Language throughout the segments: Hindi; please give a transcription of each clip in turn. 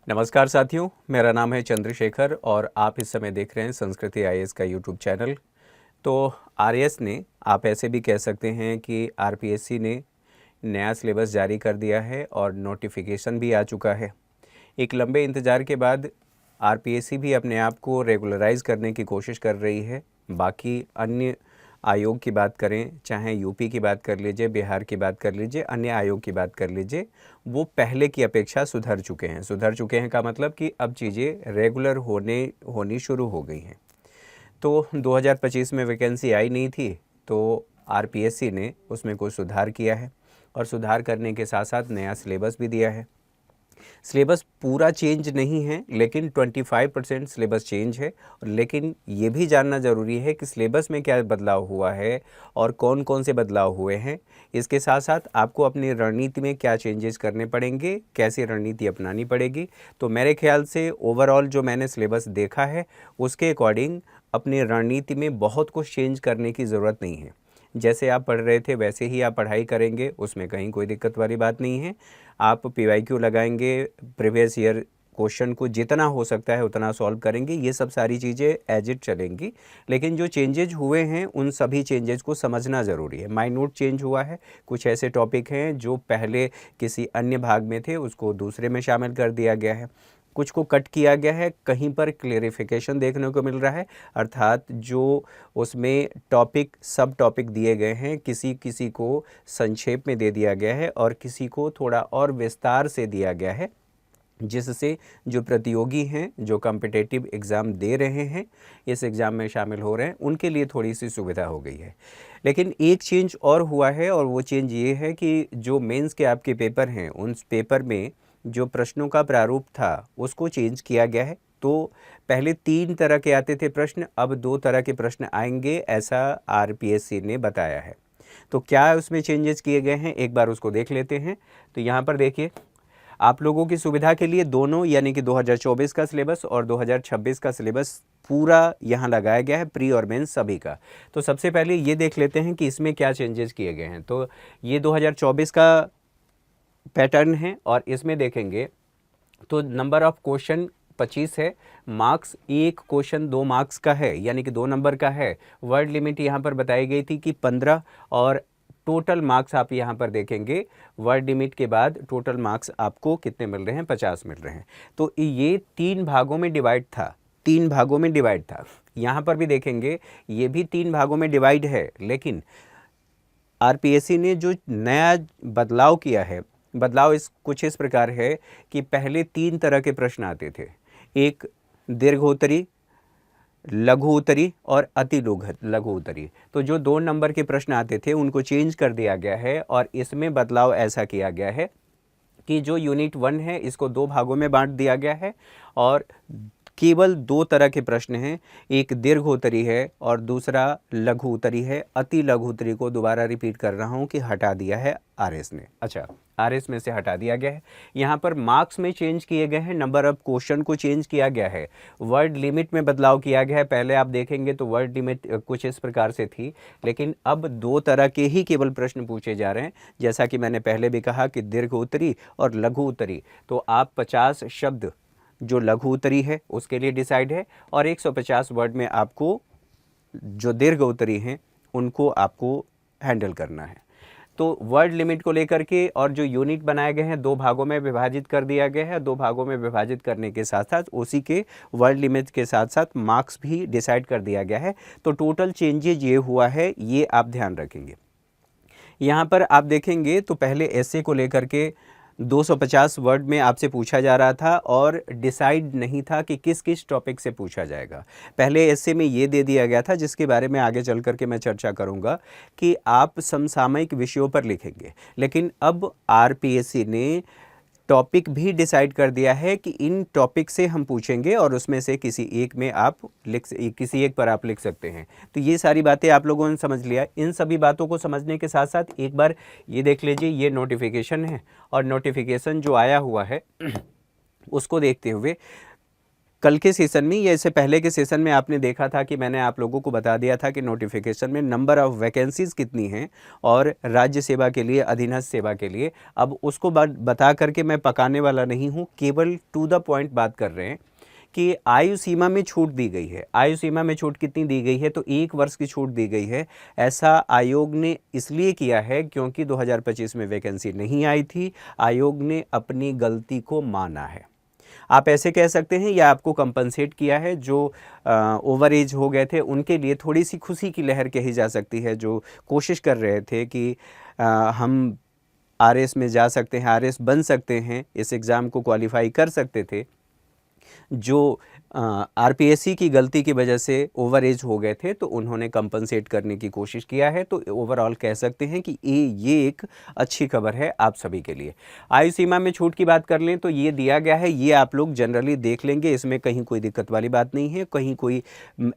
नमस्कार साथियों, मेरा नाम है चंद्रशेखर और आप इस समय देख रहे हैं संस्कृति आईएएस का यूट्यूब चैनल। तो आरएएस ने, आप ऐसे भी कह सकते हैं कि आरपीएससी ने नया सिलेबस जारी कर दिया है और नोटिफिकेशन भी आ चुका है। एक लंबे इंतज़ार के बाद आरपीएससी भी अपने आप को रेगुलराइज करने की कोशिश कर रही है। बाकी अन्य आयोग की बात करें, चाहे यूपी की बात कर लीजिए, बिहार की बात कर लीजिए, अन्य आयोग की बात कर लीजिए, वो पहले की अपेक्षा सुधर चुके हैं। सुधर चुके हैं का मतलब कि अब चीज़ें रेगुलर होनी शुरू हो गई हैं। तो 2025 में वैकेंसी आई नहीं थी, तो आरपीएससी ने उसमें कुछ सुधार किया है और सुधार करने के साथ साथ नया सिलेबस भी दिया है। सिलेबस पूरा चेंज नहीं है, लेकिन 25% सिलेबस चेंज है। लेकिन ये भी जानना ज़रूरी है कि सिलेबस में क्या बदलाव हुआ है और कौन कौन से बदलाव हुए हैं। इसके साथ साथ आपको अपनी रणनीति में क्या चेंजेस करने पड़ेंगे, कैसी रणनीति अपनानी पड़ेगी। तो मेरे ख्याल से ओवरऑल जो मैंने सिलेबस देखा है, उसके अकॉर्डिंग अपनी रणनीति में बहुत कुछ चेंज करने की ज़रूरत नहीं है। जैसे आप पढ़ रहे थे वैसे ही आप पढ़ाई करेंगे, उसमें कहीं कोई दिक्कत वाली बात नहीं है। आप पीवाईक्यू लगाएंगे, प्रीवियस ईयर क्वेश्चन को जितना हो सकता है उतना सॉल्व करेंगे, ये सब सारी चीज़ें एज इट चलेंगी। लेकिन जो चेंजेज हुए हैं उन सभी चेंजेस को समझना ज़रूरी है। माइन्यूट चेंज हुआ है, कुछ ऐसे टॉपिक हैं जो पहले किसी अन्य भाग में थे उसको दूसरे में शामिल कर दिया गया है, कुछ को कट किया गया है, कहीं पर क्लेरिफिकेशन देखने को मिल रहा है। अर्थात जो उसमें टॉपिक सब टॉपिक दिए गए हैं, किसी किसी को संक्षेप में दे दिया गया है और किसी को थोड़ा और विस्तार से दिया गया है, जिससे जो प्रतियोगी हैं, जो कॉम्पिटिटिव एग्ज़ाम दे रहे हैं, इस एग्ज़ाम में शामिल हो रहे हैं, उनके लिए थोड़ी सी सुविधा हो गई है। लेकिन एक चेंज और हुआ है और वो चेंज ये है कि जो मेंस के आपके पेपर हैं, उन पेपर में जो प्रश्नों का प्रारूप था उसको चेंज किया गया है। तो पहले 3 तरह के आते थे प्रश्न, अब 2 तरह के प्रश्न आएंगे, ऐसा आरपीएससी ने बताया है। तो क्या उसमें चेंजेस किए गए हैं, एक बार उसको देख लेते हैं। तो यहाँ पर देखिए, आप लोगों की सुविधा के लिए दोनों यानी कि 2024 का सिलेबस और 2026 का सिलेबस पूरा यहाँ लगाया गया है, प्री और मेंस सभी का। तो सबसे पहले ये देख लेते हैं कि इसमें क्या चेंजेस किए गए हैं। तो ये 2024 का पैटर्न है और इसमें देखेंगे तो नंबर ऑफ क्वेश्चन 25 है, मार्क्स एक क्वेश्चन 2 मार्क्स का है यानी कि 2 नंबर का है। वर्ड लिमिट यहाँ पर बताई गई थी कि 15 और टोटल मार्क्स आप यहाँ पर देखेंगे, वर्ड लिमिट के बाद टोटल मार्क्स आपको कितने मिल रहे हैं, 50 मिल रहे हैं। तो ये 3 भागों में डिवाइड था, 3 भागों में डिवाइड था। यहाँ पर भी देखेंगे ये भी 3 भागों में डिवाइड है, लेकिन आरपीएससी ने जो नया बदलाव किया है, बदलाव कुछ इस प्रकार है कि पहले 3 तरह के प्रश्न आते थे, एक दीर्घोत्तरी, लघु उत्तरी और अति लघु उत्तरी। तो जो 2 नंबर के प्रश्न आते थे उनको चेंज कर दिया गया है और इसमें बदलाव ऐसा किया गया है कि जो यूनिट 1 है इसको 2 भागों में बांट दिया गया है और केवल 2 तरह के प्रश्न हैं, एक दीर्घ उत्तरी है और दूसरा लघु उत्तरी है। अति लघु उत्तरी को दोबारा रिपीट कर रहा हूं कि हटा दिया है आरएस ने। अच्छा, आरएस में से हटा दिया गया है। यहाँ पर मार्क्स में चेंज किए गए हैं, नंबर ऑफ क्वेश्चन को चेंज किया गया है, वर्ड लिमिट में बदलाव किया गया है। पहले आप देखेंगे तो वर्ड लिमिट कुछ इस प्रकार से थी, लेकिन अब 2 तरह के ही केवल प्रश्न पूछे जा रहे हैं। जैसा कि मैंने पहले भी कहा कि दीर्घ उत्तरी और लघु उत्तरी, तो आप 50 शब्द जो लघु उत्तरी है उसके लिए डिसाइड है और 150 वर्ड में आपको जो दीर्घ उत्तरी हैं उनको आपको हैंडल करना है। तो वर्ड लिमिट को लेकर के और जो यूनिट बनाए गए हैं 2 भागों में विभाजित कर दिया गया है। 2 भागों में विभाजित करने के साथ साथ उसी के वर्ड लिमिट के साथ साथ मार्क्स भी डिसाइड कर दिया गया है। तो टोटल चेंजेज ये हुआ है, ये आप ध्यान रखेंगे। यहाँ पर आप देखेंगे तो पहले एसे को लेकर के 250 वर्ड में आपसे पूछा जा रहा था और डिसाइड नहीं था कि किस किस टॉपिक से पूछा जाएगा। पहले एसे में ये दे दिया गया था, जिसके बारे में आगे चल करके मैं चर्चा करूंगा, कि आप समसामयिक विषयों पर लिखेंगे। लेकिन अब आरपीएससी ने टॉपिक भी डिसाइड कर दिया है कि इन टॉपिक से हम पूछेंगे और उसमें से किसी एक में आप किसी एक पर आप लिख सकते हैं। तो ये सारी बातें आप लोगों ने समझ लिया। इन सभी बातों को समझने के साथ साथ एक बार ये देख लीजिए, ये नोटिफिकेशन है और नोटिफिकेशन जो आया हुआ है उसको देखते हुए कल के सेशन में या इससे पहले के सेशन में आपने देखा था कि मैंने आप लोगों को बता दिया था कि नोटिफिकेशन में नंबर ऑफ़ वैकेंसीज़ कितनी हैं और राज्य सेवा के लिए, अधीनस्थ सेवा के लिए। अब उसको बता करके मैं पकाने वाला नहीं हूँ, केवल टू द पॉइंट बात कर रहे हैं कि आयु सीमा में छूट दी गई है। आयु सीमा में छूट कितनी दी गई है? तो 1 वर्ष की छूट दी गई है। ऐसा आयोग ने इसलिए किया है क्योंकि 2025 में वैकेंसी नहीं आई थी। आयोग ने अपनी गलती को माना है, आप ऐसे कह सकते हैं, या आपको कंपनसेट किया है। जो ओवर एज हो गए थे उनके लिए थोड़ी सी खुशी की लहर कही जा सकती है, जो कोशिश कर रहे थे कि हम आरएस में जा सकते हैं, आरएस बन सकते हैं, इस एग्ज़ाम को क्वालिफाई कर सकते थे। जो आरपीएससी की गलती की वजह से ओवर एज हो गए थे तो उन्होंने कंपनसेट करने की कोशिश किया है। तो ओवरऑल कह सकते हैं कि ये एक अच्छी खबर है आप सभी के लिए। आयु सीमा में छूट की बात कर लें तो ये दिया गया है, ये आप लोग जनरली देख लेंगे, इसमें कहीं कोई दिक्कत वाली बात नहीं है, कहीं कोई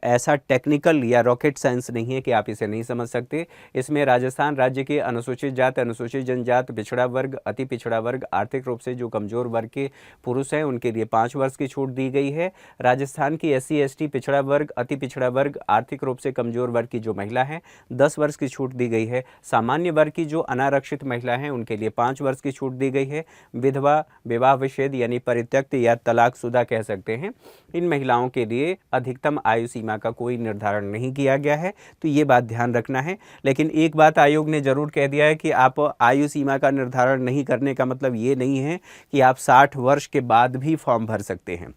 ऐसा टेक्निकल या रॉकेट साइंस नहीं है कि आप इसे नहीं समझ सकते। इसमें राजस्थान राज्य के अनुसूचित जाति, अनुसूचित जनजाति, पिछड़ा वर्ग, अति पिछड़ा वर्ग, आर्थिक रूप से जो कमज़ोर वर्ग के पुरुष हैं उनके लिए 5 वर्ष की छूट दी गई है। राजस्थान की एससी एसटी, पिछड़ा वर्ग, अति पिछड़ा वर्ग, आर्थिक रूप से कमजोर वर्ग की जो महिला है 10 वर्ष की छूट दी गई है। सामान्य वर्ग की जो अनारक्षित महिला हैं उनके लिए 5 वर्ष की छूट दी गई है। विधवा, विवाह विच्छेद यानी परित्यक्त या तलाकशुदा कह सकते हैं, इन महिलाओं के लिए अधिकतम आयु सीमा का कोई निर्धारण नहीं किया गया है। तो ये बात ध्यान रखना है। लेकिन एक बात आयोग ने जरूर कह दिया है कि आप आयु सीमा का निर्धारण नहीं करने का मतलब ये नहीं है कि आप 60 वर्ष के बाद भी फॉर्म भर सकते हैं।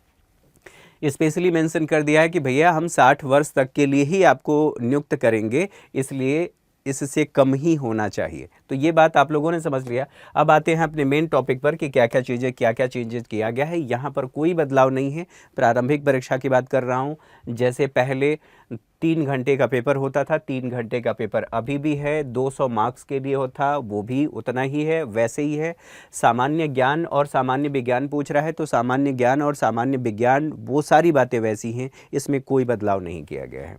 स्पेशली मेंशन कर दिया है कि भैया हम 60 वर्ष तक के लिए ही आपको नियुक्त करेंगे, इसलिए इससे कम ही होना चाहिए। तो ये बात आप लोगों ने समझ लिया। अब आते हैं अपने मेन टॉपिक पर कि क्या क्या चेंजेस किया गया है। यहाँ पर कोई बदलाव नहीं है। प्रारंभिक परीक्षा की बात कर रहा हूँ, जैसे पहले 3 घंटे का पेपर होता था, 3 घंटे का पेपर अभी भी है। 200 मार्क्स के लिए होता, वो भी उतना ही है, वैसे ही है। सामान्य ज्ञान और सामान्य विज्ञान पूछ रहा है तो सामान्य ज्ञान और सामान्य विज्ञान वो सारी बातें वैसी हैं, इसमें कोई बदलाव नहीं किया गया है।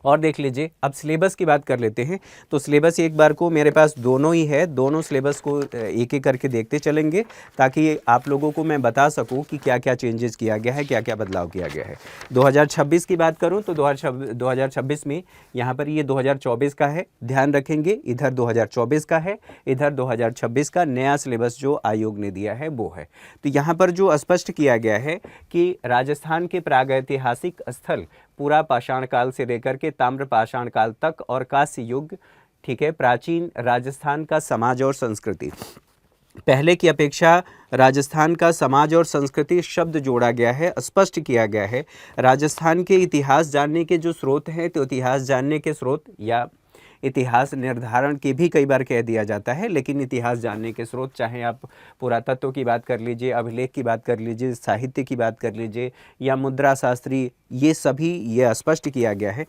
और देख लीजिए, अब सिलेबस की बात कर लेते हैं। तो सिलेबस एक बार को मेरे पास दोनों ही है, दोनों सिलेबस को एक एक करके देखते चलेंगे ताकि आप लोगों को मैं बता सकूं कि क्या क्या चेंजेस किया गया है, क्या क्या बदलाव किया गया है। 2026 की बात करूं तो 2026 में यहाँ पर ये 2024 का है, ध्यान रखेंगे, इधर 2024 का है, इधर 2026 का नया सिलेबस जो आयोग ने दिया है वो है। तो यहाँ पर जो स्पष्ट किया गया है कि राजस्थान के प्रागैतिहासिक स्थल पूरा पाषाण काल से लेकर के ताम्र पाषाण काल तक और कांस्य युग, ठीक है, प्राचीन राजस्थान का समाज और संस्कृति, पहले की अपेक्षा राजस्थान का समाज और संस्कृति शब्द जोड़ा गया है, स्पष्ट किया गया है। राजस्थान के इतिहास जानने के जो स्रोत हैं, तो इतिहास जानने के स्रोत या इतिहास निर्धारण के भी कई बार कह दिया जाता है, लेकिन इतिहास जानने के स्रोत, चाहे आप पुरातत्व की बात कर लीजिए, अभिलेख की बात कर लीजिए, साहित्य की बात कर लीजिए या मुद्रा शास्त्री, ये सभी ये स्पष्ट किया गया है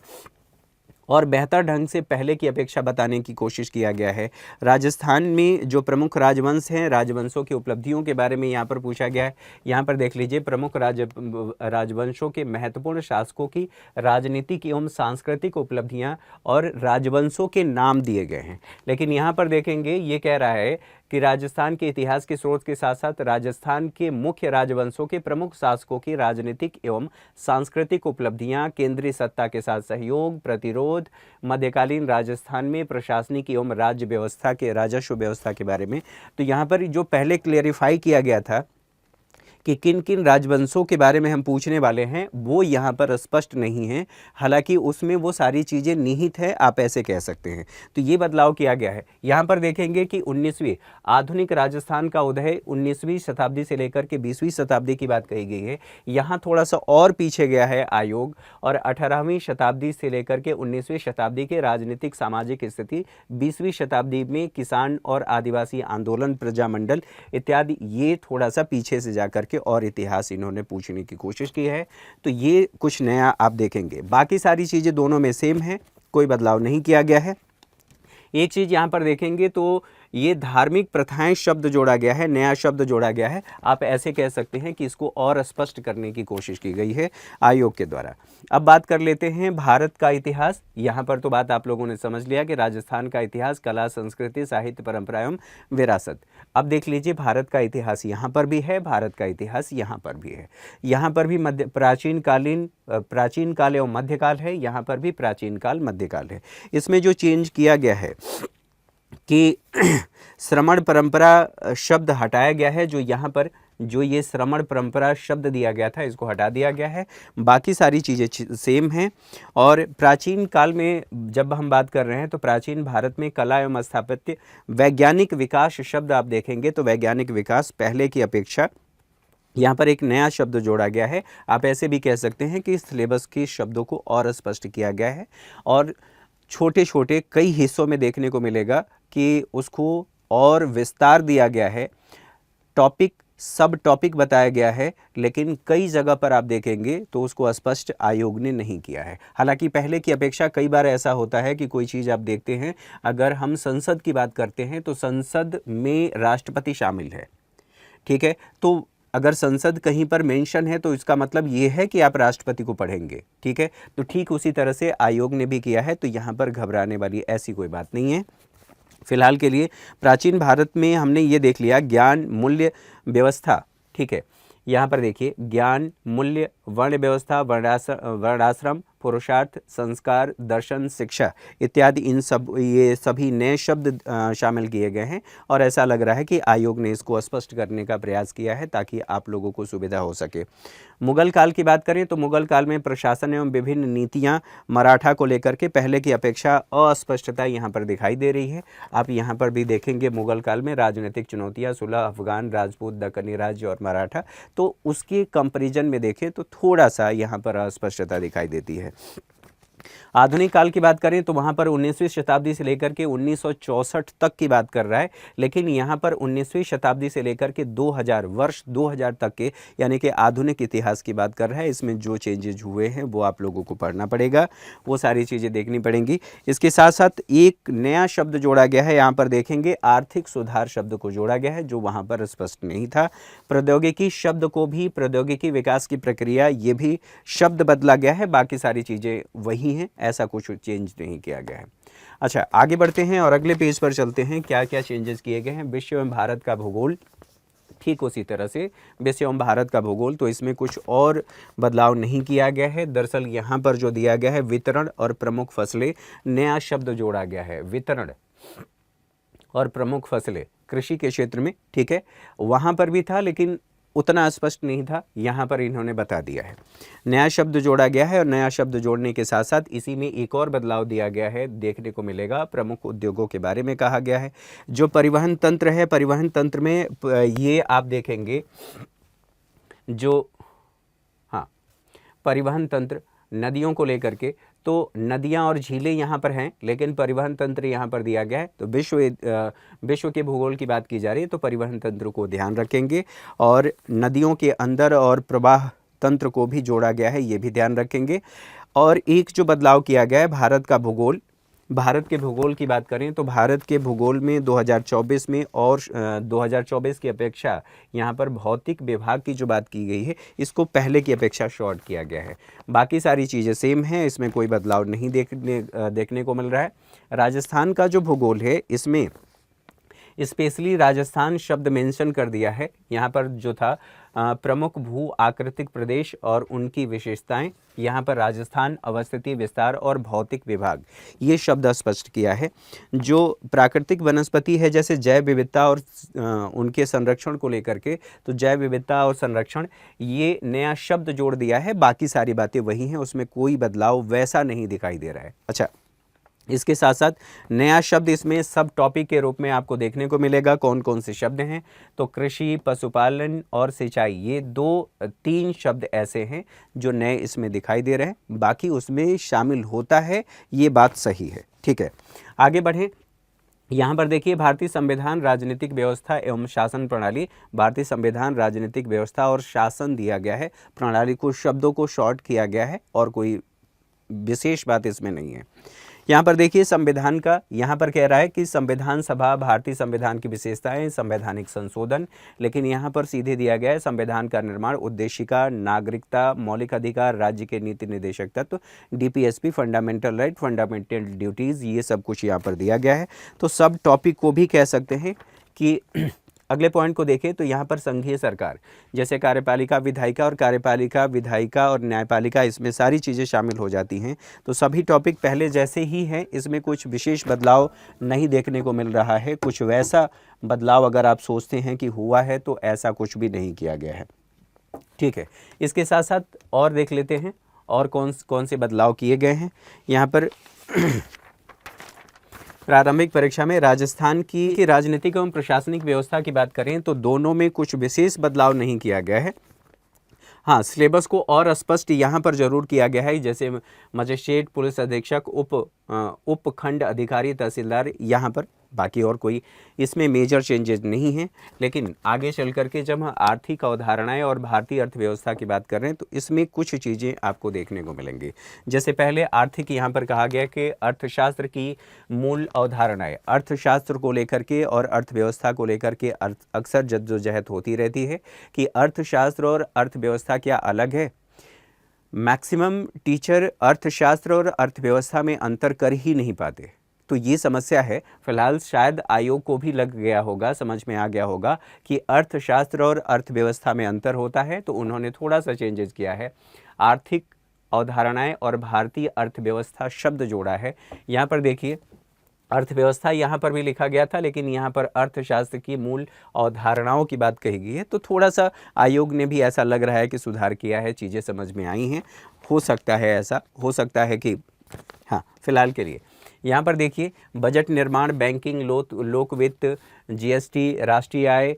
और बेहतर ढंग से पहले की अपेक्षा बताने की कोशिश किया गया है। राजस्थान में जो प्रमुख राजवंश हैं, राजवंशों की उपलब्धियों के बारे में यहाँ पर पूछा गया है। यहाँ पर देख लीजिए, प्रमुख राजवंशों के महत्वपूर्ण शासकों की राजनीतिक एवं सांस्कृतिक उपलब्धियाँ और राजवंशों के नाम दिए गए हैं। लेकिन यहाँ पर देखेंगे, ये कह रहा है कि राजस्थान के इतिहास के स्रोत के साथ साथ राजस्थान के मुख्य राजवंशों के प्रमुख शासकों की राजनीतिक एवं सांस्कृतिक उपलब्धियां, केंद्रीय सत्ता के साथ सहयोग, प्रतिरोध, मध्यकालीन राजस्थान में प्रशासनिक एवं राज्य व्यवस्था के राजस्व व्यवस्था के बारे में। तो यहाँ पर जो पहले क्लेरिफाई किया गया था कि किन किन राजवंशों के बारे में हम पूछने वाले हैं, वो यहाँ पर स्पष्ट नहीं है, हालांकि उसमें वो सारी चीज़ें निहित है, आप ऐसे कह सकते हैं। तो ये बदलाव किया गया है। यहाँ पर देखेंगे कि 19वीं आधुनिक राजस्थान का उदय 19वीं शताब्दी से लेकर के 20वीं शताब्दी की बात कही गई है। यहाँ थोड़ा सा और पीछे गया है आयोग और 18वीं शताब्दी से लेकर के 19वीं शताब्दी के राजनीतिक सामाजिक स्थिति, 20वीं शताब्दी में किसान और आदिवासी आंदोलन, प्रजामंडल इत्यादि, ये थोड़ा सा पीछे से जाकर और इतिहास इन्होंने पूछने की कोशिश की है। तो ये कुछ नया आप देखेंगे। बाकी सारी चीज़ें दोनों में सेम है, कोई बदलाव नहीं किया गया है। एक चीज़ यहाँ पर देखेंगे तो ये धार्मिक प्रथाएं शब्द जोड़ा गया है, नया शब्द जोड़ा गया है। आप ऐसे कह सकते हैं कि इसको और स्पष्ट करने की कोशिश की गई है आयोग के द्वारा। अब बात कर लेते हैं भारत का इतिहास। यहाँ पर तो बात आप लोगों ने समझ लिया कि राजस्थान का इतिहास, कला, संस्कृति, साहित्य, परंपरा एवं विरासत। अब देख लीजिए भारत का इतिहास यहाँ पर भी है, भारत का इतिहास यहाँ पर भी है। यहाँ पर भी प्राचीन काल एवं मध्यकाल है, यहाँ पर भी प्राचीन काल मध्यकाल है। इसमें जो चेंज किया गया है कि श्रमण परंपरा शब्द हटाया गया है, जो यहाँ पर जो ये श्रमण परंपरा शब्द दिया गया था इसको हटा दिया गया है, बाकी सारी चीज़ें सेम हैं। और प्राचीन काल में जब हम बात कर रहे हैं तो प्राचीन भारत में कला एवं स्थापत्य, वैज्ञानिक विकास शब्द आप देखेंगे तो वैज्ञानिक विकास पहले की अपेक्षा यहाँ पर एक नया शब्द जोड़ा गया है। आप ऐसे भी कह सकते हैं कि सिलेबस के शब्दों को और स्पष्ट किया गया है और छोटे छोटे कई हिस्सों में देखने को मिलेगा कि उसको और विस्तार दिया गया है, टॉपिक सब टॉपिक बताया गया है, लेकिन कई जगह पर आप देखेंगे तो उसको स्पष्ट आयोग ने नहीं किया है। हालांकि पहले की अपेक्षा कई बार ऐसा होता है कि कोई चीज़ आप देखते हैं, अगर हम संसद की बात करते हैं तो संसद में राष्ट्रपति शामिल है, ठीक है, तो अगर संसद कहीं पर मेंशन है तो इसका मतलब ये है कि आप राष्ट्रपति को पढ़ेंगे, ठीक है। तो ठीक उसी तरह से आयोग ने भी किया है, तो यहाँ पर घबराने वाली ऐसी कोई बात नहीं है। फिलहाल के लिए प्राचीन भारत में हमने ये देख लिया ज्ञान मूल्य व्यवस्था, ठीक है। यहाँ पर देखिए ज्ञान मूल्य, वर्ण व्यवस्था, वर्णाश्रम, पुरुषार्थ, संस्कार, दर्शन, शिक्षा इत्यादि ये सभी नए शब्द शामिल किए गए हैं और ऐसा लग रहा है कि आयोग ने इसको स्पष्ट करने का प्रयास किया है ताकि आप लोगों को सुविधा हो सके। मुगल काल की बात करें तो मुगल काल में प्रशासन एवं विभिन्न नीतियां मराठा को लेकर के पहले की अपेक्षा अस्पष्टता यहाँ पर दिखाई दे रही है। आप यहाँ पर भी देखेंगे मुगल काल में राजनीतिक चुनौतियाँ, सुलह, अफगान, राजपूत, दक्कनी राज्य और मराठा, तो उसके कंपेरिजन में देखें तो थोड़ा सा यहाँ पर अस्पष्टता दिखाई देती है। आधुनिक काल की बात करें तो वहाँ पर 19वीं शताब्दी से लेकर के 1964 तक की बात कर रहा है, लेकिन यहाँ पर 19वीं शताब्दी से लेकर के 2000 तक के यानी कि आधुनिक इतिहास की बात कर रहा है। इसमें जो चेंजेज हुए हैं वो आप लोगों को पढ़ना पड़ेगा, वो सारी चीज़ें देखनी पड़ेंगी। इसके साथ साथ एक नया शब्द जोड़ा गया है, यहाँ पर देखेंगे आर्थिक सुधार शब्द को जोड़ा गया है जो वहाँ पर स्पष्ट नहीं था। प्रौद्योगिकी शब्द को भी, प्रौद्योगिकी विकास की प्रक्रिया, ये भी शब्द बदला गया है, बाकी सारी चीज़ें वही हैं, ऐसा कुछ चेंज नहीं किया गया है। अच्छा, आगे बढ़ते हैं और अगले पेज पर चलते हैं, क्या क्या चेंजेस किए गए हैं। विश्व एवं भारत का भूगोल, ठीक उसी तरह से विश्व एवं भारत का भूगोल, तो इसमें कुछ और बदलाव नहीं किया गया है। दरअसल यहाँ पर जो दिया गया है वितरण और प्रमुख फसलें, नया शब्द जोड़ा गया है, वितरण और प्रमुख फसलें कृषि के क्षेत्र में, ठीक है, वहाँ पर भी था लेकिन उतना स्पष्ट नहीं था, यहाँ पर इन्होंने बता दिया है। नया शब्द जोड़ा गया है और नया शब्द जोड़ने के साथ साथ इसी में एक और बदलाव दिया गया है, देखने को मिलेगा। प्रमुख उद्योगों के बारे में कहा गया है। जो परिवहन तंत्र है, परिवहन तंत्र में ये आप देखेंगे जो परिवहन तंत्र नदियों को लेकर के, तो नदियां और झीलें यहाँ पर हैं लेकिन परिवहन तंत्र यहाँ पर दिया गया है। तो विश्व के भूगोल की बात की जा रही है तो परिवहन तंत्र को ध्यान रखेंगे और नदियों के अंदर और प्रवाह तंत्र को भी जोड़ा गया है, ये भी ध्यान रखेंगे। और एक जो बदलाव किया गया है भारत का भूगोल, भारत के भूगोल की बात करें तो भारत के भूगोल में 2024 में और 2024 की अपेक्षा यहाँ पर भौतिक विभाग की जो बात की गई है इसको पहले की अपेक्षा शॉर्ट किया गया है। बाकी सारी चीज़ें सेम हैं, इसमें कोई बदलाव नहीं देखने को मिल रहा है। राजस्थान का जो भूगोल है इसमें स्पेशली राजस्थान शब्द मेंशन कर दिया है। यहाँ पर जो था प्रमुख भू आकृतिक प्रदेश और उनकी विशेषताएं, यहाँ पर राजस्थान, अवस्थिति, विस्तार और भौतिक विभाग, ये शब्द स्पष्ट किया है। जो प्राकृतिक वनस्पति है जैसे जैव विविधता और उनके संरक्षण को लेकर के, तो जैव विविधता और संरक्षण ये नया शब्द जोड़ दिया है, बाकी सारी बातें वही हैं, उसमें कोई बदलाव वैसा नहीं दिखाई दे रहा है। अच्छा, इसके साथ साथ नया शब्द इसमें सब टॉपिक के रूप में आपको देखने को मिलेगा। कौन कौन से शब्द हैं, तो कृषि, पशुपालन और सिंचाई, ये 2-3 शब्द ऐसे हैं जो नए इसमें दिखाई दे रहे हैं, बाकी उसमें शामिल होता है, ये बात सही है, ठीक है। आगे बढ़ें, यहाँ पर देखिए भारतीय संविधान, राजनीतिक व्यवस्था एवं शासन प्रणाली, भारतीय संविधान, राजनीतिक व्यवस्था और शासन दिया गया है, प्रणाली को शब्दों को शॉर्ट किया गया है और कोई विशेष बात इसमें नहीं है। यहाँ पर देखिए संविधान का, यहाँ पर कह रहा है कि संविधान सभा भारतीय संविधान की विशेषताएं, संवैधानिक संशोधन, लेकिन यहाँ पर सीधे दिया गया है संविधान का निर्माण, उद्देशिका, नागरिकता, मौलिक अधिकार, राज्य के नीति निर्देशक तत्व, DPSP, fundamental right, fundamental duties, ये सब कुछ यहाँ पर दिया गया है। तो सब टॉपिक को भी कह सकते हैं कि अगले पॉइंट को देखें तो यहाँ पर संघीय सरकार, जैसे कार्यपालिका, विधायिका और कार्यपालिका, विधायिका और न्यायपालिका, इसमें सारी चीज़ें शामिल हो जाती हैं। तो सभी टॉपिक पहले जैसे ही हैं, इसमें कुछ विशेष बदलाव नहीं देखने को मिल रहा है। कुछ वैसा बदलाव अगर आप सोचते हैं कि हुआ है तो ऐसा कुछ भी नहीं किया गया है। ठीक है, इसके साथ साथ और देख लेते हैं और कौन से बदलाव किए गए हैं। यहाँ पर प्रारंभिक परीक्षा में राजस्थान की राजनीतिक एवं प्रशासनिक व्यवस्था की बात करें तो दोनों में कुछ विशेष बदलाव नहीं किया गया है। हाँ, सिलेबस को और स्पष्ट यहाँ पर जरूर किया गया है, जैसे मजिस्ट्रेट, पुलिस अधीक्षक, उपखंड अधिकारी, तहसीलदार, यहाँ पर बाकी और कोई इसमें मेजर चेंजेस नहीं हैं। लेकिन आगे चल करके जब हम आर्थिक अवधारणाएं और भारतीय अर्थव्यवस्था की बात कर रहे हैं तो इसमें कुछ चीज़ें आपको देखने को मिलेंगी। जैसे पहले आर्थिक, यहाँ पर कहा गया कि अर्थशास्त्र की मूल अवधारणाएं, अर्थशास्त्र को लेकर के और अर्थव्यवस्था को लेकर के अक्सर जद्दोजहद होती रहती है कि अर्थशास्त्र और अर्थव्यवस्था क्या अलग है। मैक्सिमम टीचर अर्थशास्त्र और अर्थव्यवस्था में अंतर कर ही नहीं पाते, तो ये समस्या है। फिलहाल शायद आयोग को भी लग गया होगा, समझ में आ गया होगा कि अर्थशास्त्र और अर्थव्यवस्था में अंतर होता है, तो उन्होंने थोड़ा सा चेंजेस किया है। आर्थिक अवधारणाएं और भारतीय अर्थव्यवस्था शब्द जोड़ा है। यहाँ पर देखिए अर्थव्यवस्था यहाँ पर भी लिखा गया था, लेकिन यहाँ पर अर्थशास्त्र की मूल अवधारणाओं की बात कही गई है। तो थोड़ा सा आयोग ने भी ऐसा लग रहा है कि सुधार किया है, चीज़ें समझ में आई हैं। हो सकता है ऐसा, हो सकता है कि हाँ, फिलहाल के लिए यहाँ पर देखिए बजट निर्माण, बैंकिंग, लोक वित्त, जीएसटी, राष्ट्रीय आय,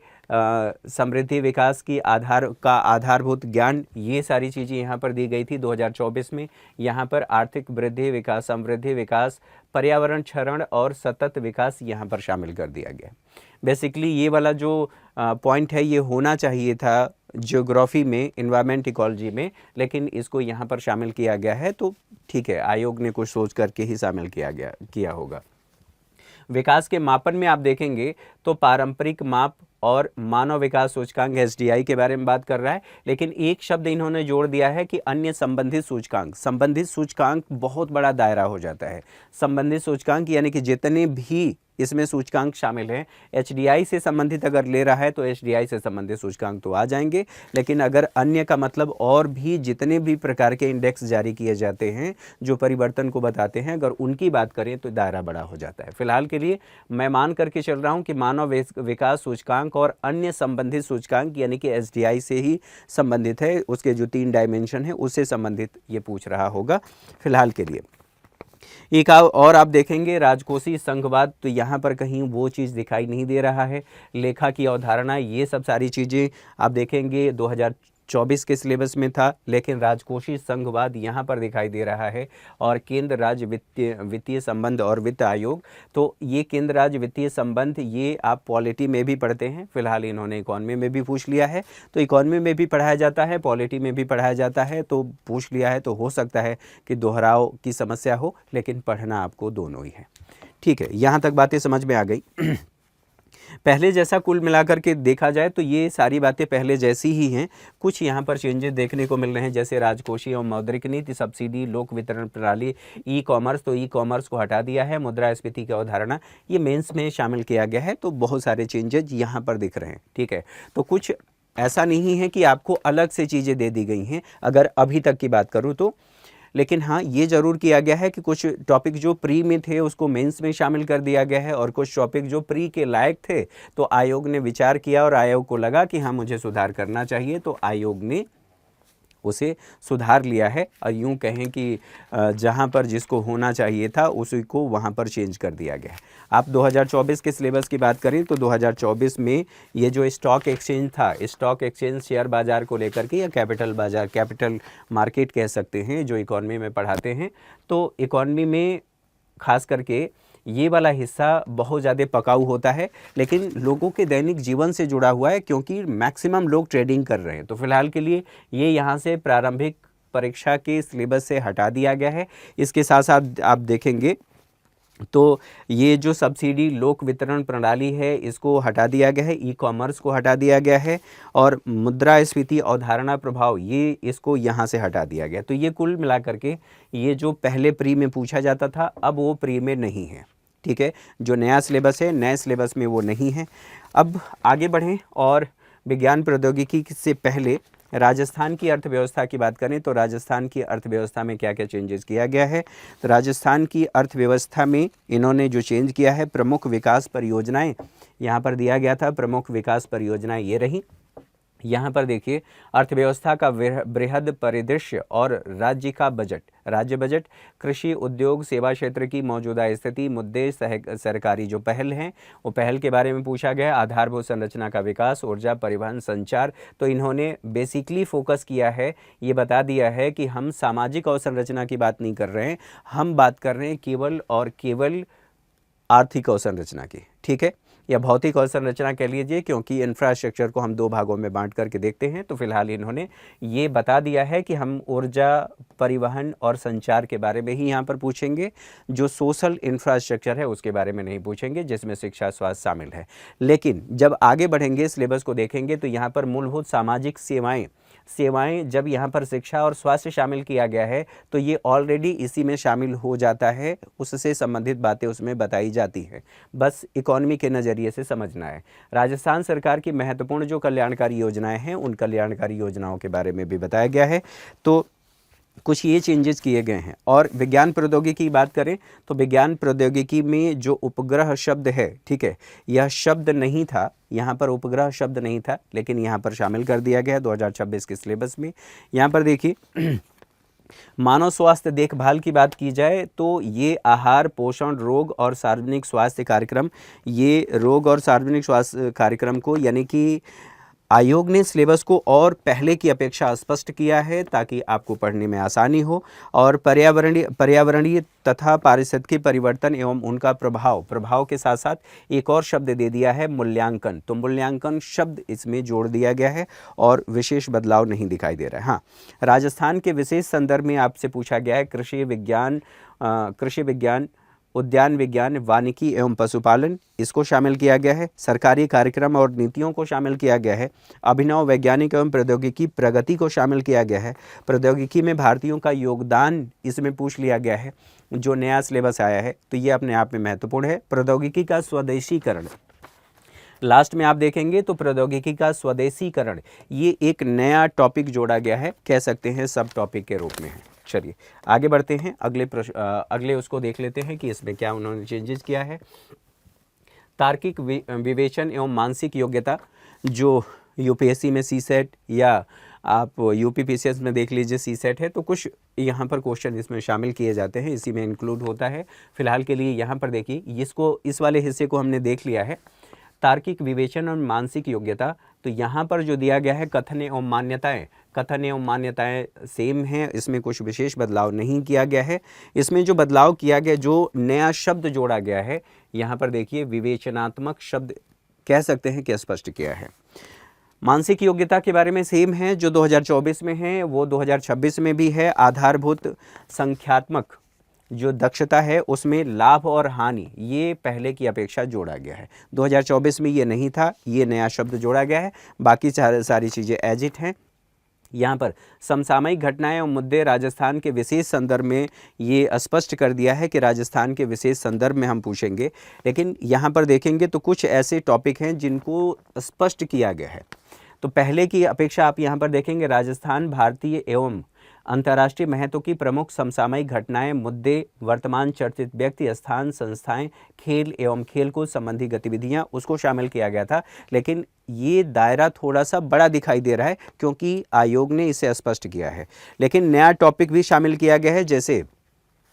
समृद्धि, विकास की आधारभूत ज्ञान, ये सारी चीज़ें यहाँ पर दी गई थी 2024 में। यहाँ पर आर्थिक वृद्धि, विकास, समृद्धि, विकास, पर्यावरण क्षरण और सतत विकास यहाँ पर शामिल कर दिया गया। बेसिकली ये वाला जो पॉइंट है ये होना चाहिए था ज्योग्राफी में, इन्वायरमेंट इकोलॉजी में, लेकिन इसको यहाँ पर शामिल किया गया है। तो ठीक है, आयोग ने कुछ सोच करके ही शामिल किया होगा। विकास के मापन में आप देखेंगे तो पारंपरिक माप और मानव विकास सूचकांक एसडीआई के बारे में बात कर रहा है, लेकिन एक शब्द इन्होंने जोड़ दिया है कि अन्य संबंधित सूचकांक। संबंधित सूचकांक बहुत बड़ा दायरा हो जाता है। संबंधित सूचकांक यानी कि जितने भी इसमें सूचकांक शामिल हैं, एचडीआई से संबंधित अगर ले रहा है तो एचडीआई से संबंधित सूचकांक तो आ जाएंगे, लेकिन अगर अन्य का मतलब और भी जितने भी प्रकार के इंडेक्स जारी किए जाते हैं जो परिवर्तन को बताते हैं, अगर उनकी बात करें तो दायरा बड़ा हो जाता है। फिलहाल के लिए मैं मान करके चल रहा हूं कि मानव विकास सूचकांक और अन्य संबंधित सूचकांक यानी कि एसडीआई से ही संबंधित है। उसके जो 3 डायमेंशन है उससे संबंधित ये पूछ रहा होगा फिलहाल के लिए। एक और आप देखेंगे राजकोषीय संघवाद, तो यहाँ पर कहीं वो चीज़ दिखाई नहीं दे रहा है। लेखा की अवधारणा, ये सब सारी चीज़ें आप देखेंगे 2024 के सिलेबस में था, लेकिन राजकोषीय संघवाद यहाँ पर दिखाई दे रहा है। और केंद्र राज्य वित्तीय संबंध और वित्त आयोग, तो ये केंद्र राज्य वित्तीय संबंध ये आप पॉलिटी में भी पढ़ते हैं। फिलहाल इन्होंने इकॉनमी में भी पूछ लिया है, तो इकॉनमी में भी पढ़ाया जाता है, पॉलिटी में भी पढ़ाया जाता है, तो पूछ लिया है तो हो सकता है कि दोहराव की समस्या हो, लेकिन पढ़ना आपको दोनों ही है। ठीक है, यहाँ तक बातें समझ में आ गई। पहले जैसा कुल मिलाकर के देखा जाए तो ये सारी बातें पहले जैसी ही हैं। कुछ यहाँ पर चेंजेस देखने को मिल रहे हैं, जैसे राजकोषीय और मौद्रिक नीति, सब्सिडी, लोक वितरण प्रणाली, ई कॉमर्स, तो ई कॉमर्स को हटा दिया है। मुद्रास्फीति की अवधारणा ये मेंस में शामिल किया गया है, तो बहुत सारे चेंजेस यहाँ पर दिख रहे हैं। ठीक है, तो कुछ ऐसा नहीं है कि आपको अलग से चीज़ें दे दी गई हैं अगर अभी तक की बात करूँ तो। लेकिन हाँ, ये ज़रूर किया गया है कि कुछ टॉपिक जो प्री में थे उसको मेंस में शामिल कर दिया गया है, और कुछ टॉपिक जो प्री के लायक थे तो आयोग ने विचार किया और आयोग को लगा कि हाँ मुझे सुधार करना चाहिए, तो आयोग ने उसे सुधार लिया है। और यूँ कहें कि जहाँ पर जिसको होना चाहिए था उसी को वहाँ पर चेंज कर दिया गया है। आप 2024 के सिलेबस की बात करें तो 2024 में ये जो स्टॉक एक्सचेंज था, स्टॉक एक्सचेंज शेयर बाज़ार को लेकर के, या कैपिटल बाज़ार, कैपिटल मार्केट कह सकते हैं, जो इकॉनमी में पढ़ाते हैं, तो इकॉनमी में खास करके ये वाला हिस्सा बहुत ज़्यादा पकाऊ होता है, लेकिन लोगों के दैनिक जीवन से जुड़ा हुआ है क्योंकि मैक्सिमम लोग ट्रेडिंग कर रहे हैं। तो फिलहाल के लिए ये यहाँ से प्रारंभिक परीक्षा के सिलेबस से हटा दिया गया है। इसके साथ साथ आप देखेंगे तो ये जो सब्सिडी लोक वितरण प्रणाली है इसको हटा दिया गया है, ई कॉमर्स को हटा दिया गया है और मुद्रास्फीति अवधारणा प्रभाव ये इसको यहाँ से हटा दिया गया। तो ये कुल मिलाकर के ये जो पहले प्री में पूछा जाता था अब वो प्री में नहीं है, ठीक है। जो नया सिलेबस है नए सिलेबस में वो नहीं है। अब आगे बढ़ें और विज्ञान प्रौद्योगिकी से पहले राजस्थान की अर्थव्यवस्था की बात करें तो राजस्थान की अर्थव्यवस्था में क्या क्या चेंजेस किया गया है। तो राजस्थान की अर्थव्यवस्था में इन्होंने जो चेंज किया है, प्रमुख विकास परियोजनाएं यहाँ पर दिया गया था, प्रमुख विकास परियोजनाएं ये रही। यहाँ पर देखिए अर्थव्यवस्था का बृहद परिदृश्य और राज्य का बजट, राज्य बजट, कृषि उद्योग सेवा क्षेत्र की मौजूदा स्थिति, मुद्दे, सरकारी जो पहल हैं वो पहल के बारे में पूछा गया, आधारभूत संरचना का विकास, ऊर्जा, परिवहन, संचार। तो इन्होंने बेसिकली फोकस किया है, ये बता दिया है कि हम सामाजिक अवसंरचना की बात नहीं कर रहे हैं, हम बात कर रहे हैं केवल और केवल आर्थिक अवसंरचना की, ठीक है, या भौतिक अवसंरचना कह लीजिए, क्योंकि इंफ्रास्ट्रक्चर को हम दो भागों में बांट करके देखते हैं। तो फिलहाल इन्होंने ये बता दिया है कि हम ऊर्जा, परिवहन और संचार के बारे में ही यहाँ पर पूछेंगे, जो सोशल इंफ्रास्ट्रक्चर है उसके बारे में नहीं पूछेंगे, जिसमें शिक्षा स्वास्थ्य शामिल है। लेकिन जब आगे बढ़ेंगे सिलेबस को देखेंगे तो यहाँ पर मूलभूत सामाजिक सेवाएं जब यहाँ पर शिक्षा और स्वास्थ्य शामिल किया गया है तो ये ऑलरेडी इसी में शामिल हो जाता है, उससे संबंधित बातें उसमें बताई जाती हैं, बस इकोनॉमी के नज़रिए से समझना है। राजस्थान सरकार की महत्वपूर्ण जो कल्याणकारी योजनाएं हैं उन कल्याणकारी योजनाओं के बारे में भी बताया गया है। तो कुछ ये चेंजेस किए गए हैं। और विज्ञान प्रौद्योगिकी की बात करें तो विज्ञान प्रौद्योगिकी में जो उपग्रह शब्द है, ठीक है, यह शब्द नहीं था, यहाँ पर उपग्रह शब्द नहीं था, लेकिन यहाँ पर शामिल कर दिया गया 2026 के सिलेबस में। यहाँ पर देखिए मानव स्वास्थ्य देखभाल की बात की जाए तो ये आहार, पोषण, रोग और सार्वजनिक स्वास्थ्य कार्यक्रम, ये रोग और सार्वजनिक स्वास्थ्य कार्यक्रम को यानी कि आयोग ने सिलेबस को और पहले की अपेक्षा स्पष्ट किया है ताकि आपको पढ़ने में आसानी हो। और पर्यावरणीय तथा पारिस्थितिकी परिवर्तन एवं उनका प्रभाव के साथ साथ एक और शब्द दे दिया है मूल्यांकन। तो मूल्यांकन शब्द इसमें जोड़ दिया गया है और विशेष बदलाव नहीं दिखाई दे रहा है। हाँ, राजस्थान के विशेष संदर्भ में आपसे पूछा गया है कृषि विज्ञान, उद्यान विज्ञान, वानिकी एवं पशुपालन, इसको शामिल किया गया है। सरकारी कार्यक्रम और नीतियों को शामिल किया गया है। अभिनव वैज्ञानिक एवं प्रौद्योगिकी प्रगति को शामिल किया गया है। प्रौद्योगिकी में भारतीयों का योगदान इसमें पूछ लिया गया है। जो नया सिलेबस आया है तो ये अपने आप में महत्वपूर्ण है। प्रौद्योगिकी का स्वदेशीकरण, लास्ट में आप देखेंगे तो प्रौद्योगिकी का स्वदेशीकरण ये एक नया टॉपिक जोड़ा गया है, कह सकते हैं सब टॉपिक के रूप में है। चलिए आगे बढ़ते हैं, अगले उसको देख लेते हैं कि इसमें क्या उन्होंने चेंजेस किया है। तार्किक विवेचन एवं मानसिक योग्यता, जो यूपीएससी में सीसेट या आप यूपीपीसीएस में देख लीजिए सीसेट है, तो कुछ यहाँ पर क्वेश्चन इसमें शामिल किए जाते हैं, इसी में इंक्लूड होता है। फिलहाल के लिए यहाँ पर देखिए इसको, इस वाले हिस्से को हमने देख लिया है, तार्किक विवेचन और मानसिक योग्यता। तो यहाँ पर जो दिया गया है कथन एवं मान्यताएं सेम हैं, इसमें कुछ विशेष बदलाव नहीं किया गया है। इसमें जो बदलाव किया गया, जो नया शब्द जोड़ा गया है, यहाँ पर देखिए विवेचनात्मक शब्द कह सकते हैं कि स्पष्ट किया है। मानसिक योग्यता के बारे में सेम है, जो 2024 में है वो 2026 में भी है। आधारभूत संख्यात्मक जो दक्षता है उसमें लाभ और हानि ये पहले की अपेक्षा जोड़ा गया है। 2024 में ये नहीं था, ये नया शब्द जोड़ा गया है, बाकी सारी चीज़ें एज इट हैं। यहाँ पर समसामयिक घटनाएं और मुद्दे राजस्थान के विशेष संदर्भ में ये स्पष्ट कर दिया है कि राजस्थान के विशेष संदर्भ में हम पूछेंगे। लेकिन यहाँ पर देखेंगे तो कुछ ऐसे टॉपिक हैं जिनको स्पष्ट किया गया है। तो पहले की अपेक्षा आप यहाँ पर देखेंगे राजस्थान भारतीय एवं अंतर्राष्ट्रीय महत्व की प्रमुख समसामयिक घटनाएं, मुद्दे, वर्तमान चर्चित व्यक्ति, स्थान, संस्थाएं, खेल एवं खेल कूद संबंधी गतिविधियां, उसको शामिल किया गया था। लेकिन ये दायरा थोड़ा सा बड़ा दिखाई दे रहा है क्योंकि आयोग ने इसे स्पष्ट किया है। लेकिन नया टॉपिक भी शामिल किया गया है, जैसे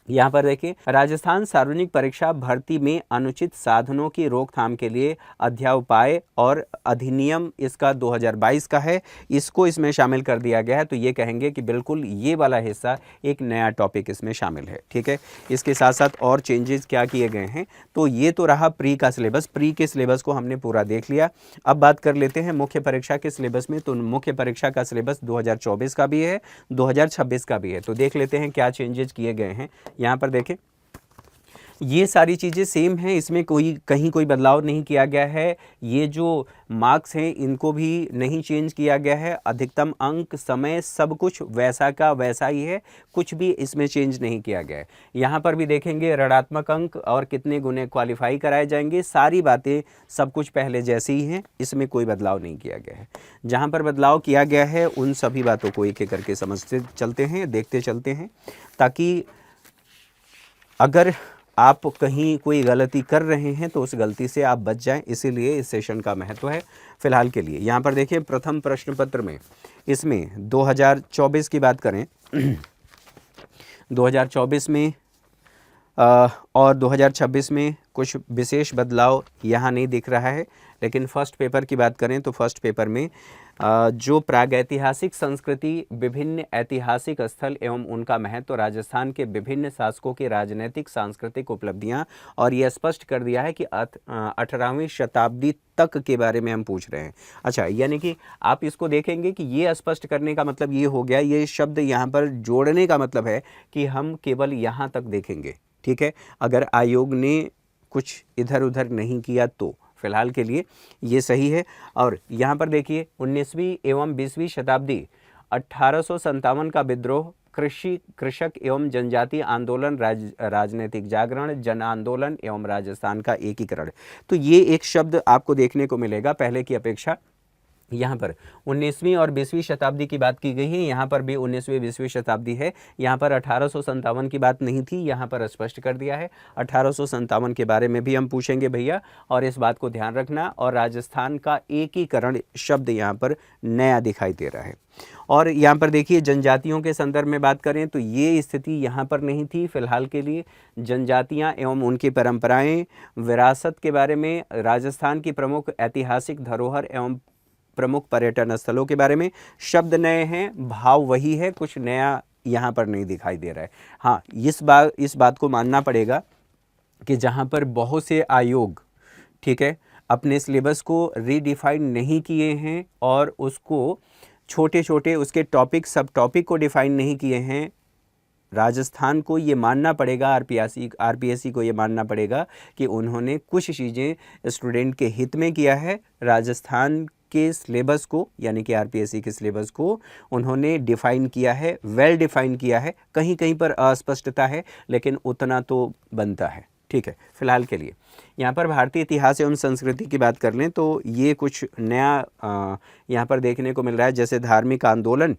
यहाँ पर देखिए राजस्थान सार्वजनिक परीक्षा भर्ती में अनुचित साधनों की रोकथाम के लिए अध्याउपाय और अधिनियम इसका 2022 का है, इसको इसमें शामिल कर दिया गया है। तो ये कहेंगे कि बिल्कुल ये वाला हिस्सा एक नया टॉपिक इसमें शामिल है, ठीक है। इसके साथ साथ और चेंजेस क्या किए गए हैं, तो ये तो रहा प्री का सिलेबस, प्री के सिलेबस को हमने पूरा देख लिया। अब बात कर लेते हैं मुख्य परीक्षा के सिलेबस में। तो मुख्य परीक्षा का सिलेबस 2024 का भी है, 2026 का भी है। तो देख लेते हैं क्या चेंजेस किए गए हैं। यहाँ पर देखें ये सारी चीज़ें सेम हैं, इसमें कोई कहीं कोई बदलाव नहीं किया गया है। ये जो मार्क्स हैं इनको भी नहीं चेंज किया गया है। अधिकतम अंक, समय, सब कुछ वैसा का वैसा ही है, कुछ भी इसमें चेंज नहीं किया गया है। यहाँ पर भी देखेंगे ऋणात्मक अंक और कितने गुने क्वालिफाई कराए जाएंगे, सारी बातें सब कुछ पहले जैसे ही हैं, इसमें कोई बदलाव नहीं किया गया है। जहाँ पर बदलाव किया गया है उन सभी बातों को एक एक करके समझते चलते हैं, देखते चलते हैं, ताकि अगर आप कहीं कोई गलती कर रहे हैं तो उस गलती से आप बच जाएं, इसीलिए इस सेशन का महत्व है फिलहाल के लिए। यहाँ पर देखिए प्रथम प्रश्न पत्र में, इसमें 2024 की बात करें 2024 में और 2026 में कुछ विशेष बदलाव यहाँ नहीं दिख रहा है। लेकिन फर्स्ट पेपर की बात करें तो फर्स्ट पेपर में जो प्रागैतिहासिक संस्कृति, विभिन्न ऐतिहासिक स्थल एवं उनका महत्व, राजस्थान के विभिन्न शासकों की राजनीतिक सांस्कृतिक उपलब्धियां, और यह स्पष्ट कर दिया है कि 18वीं शताब्दी तक के बारे में हम पूछ रहे हैं। अच्छा, यानी कि आप इसको देखेंगे कि ये स्पष्ट करने का मतलब ये हो गया, ये शब्द यहाँ पर जोड़ने का मतलब है कि हम केवल यहाँ तक देखेंगे। ठीक है, अगर आयोग ने कुछ इधर उधर नहीं किया तो फिलहाल के लिए ये सही है। और यहाँ पर देखिए 19वीं एवं 20वीं शताब्दी, 1857 का विद्रोह, कृषक एवं जनजातीय आंदोलन, राजनीतिक जागरण, जन आंदोलन एवं राजस्थान का एकीकरण। तो ये एक शब्द आपको देखने को मिलेगा पहले की अपेक्षा। यहाँ पर 19वीं और 20वीं शताब्दी की बात की गई है, यहाँ पर भी 19वीं 20वीं शताब्दी है। यहाँ पर 1857 की बात नहीं थी, यहाँ पर स्पष्ट कर दिया है। 1857 के बारे में भी हम पूछेंगे भैया, और इस बात को ध्यान रखना। और राजस्थान का एकीकरण शब्द यहाँ पर नया दिखाई दे रहा है। और यहाँ पर देखिए जनजातियों के संदर्भ में बात करें तो ये स्थिति यहाँ पर नहीं थी फिलहाल के लिए। जनजातियाँ एवं उनकी परंपराएं, विरासत के बारे में, राजस्थान की प्रमुख ऐतिहासिक धरोहर एवं प्रमुख पर्यटन स्थलों के बारे में शब्द नए हैं, भाव वही है, कुछ नया यहाँ पर नहीं दिखाई दे रहा है। हाँ, इस बात को मानना पड़ेगा कि जहाँ पर बहुत से आयोग, ठीक है, अपने सिलेबस को रीडिफाइन नहीं किए हैं और उसको छोटे छोटे उसके टॉपिक, सब टॉपिक को डिफाइन नहीं किए हैं, राजस्थान को ये मानना पड़ेगा, आरपीएससी को ये मानना पड़ेगा कि उन्होंने कुछ चीज़ें स्टूडेंट के हित में किया है। राजस्थान के सिलेबस को, यानी कि आरपीएससी के सिलेबस को उन्होंने डिफ़ाइन किया है, वेल डिफ़ाइन किया है। कहीं कहीं पर अस्पष्टता है, लेकिन उतना तो बनता है। ठीक है, फिलहाल के लिए यहाँ पर भारतीय इतिहास एवं संस्कृति की बात कर लें तो ये कुछ नया यहाँ पर देखने को मिल रहा है, जैसे धार्मिक आंदोलन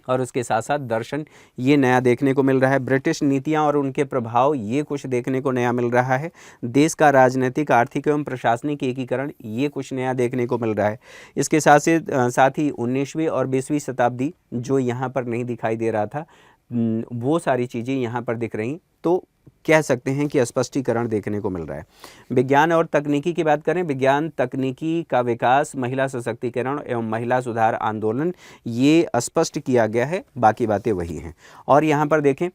और उसके साथ साथ दर्शन, ये नया देखने को मिल रहा है। ब्रिटिश नीतियां और उनके प्रभाव, ये कुछ देखने को नया मिल रहा है। देश का राजनीतिक, आर्थिक एवं प्रशासनिक एकीकरण, ये कुछ नया देखने को मिल रहा है। इसके साथ ही 19वीं और 20वीं शताब्दी जो यहाँ पर नहीं दिखाई दे रहा था, वो सारी चीज़ें यहाँ पर दिख रही, तो कह सकते हैं कि स्पष्टीकरण देखने को मिल रहा है। विज्ञान और तकनीकी की बात करें, विज्ञान तकनीकी का विकास, महिला सशक्तिकरण एवं महिला सुधार आंदोलन, ये स्पष्ट किया गया है, बाकी बातें वही हैं। और यहाँ पर देखें,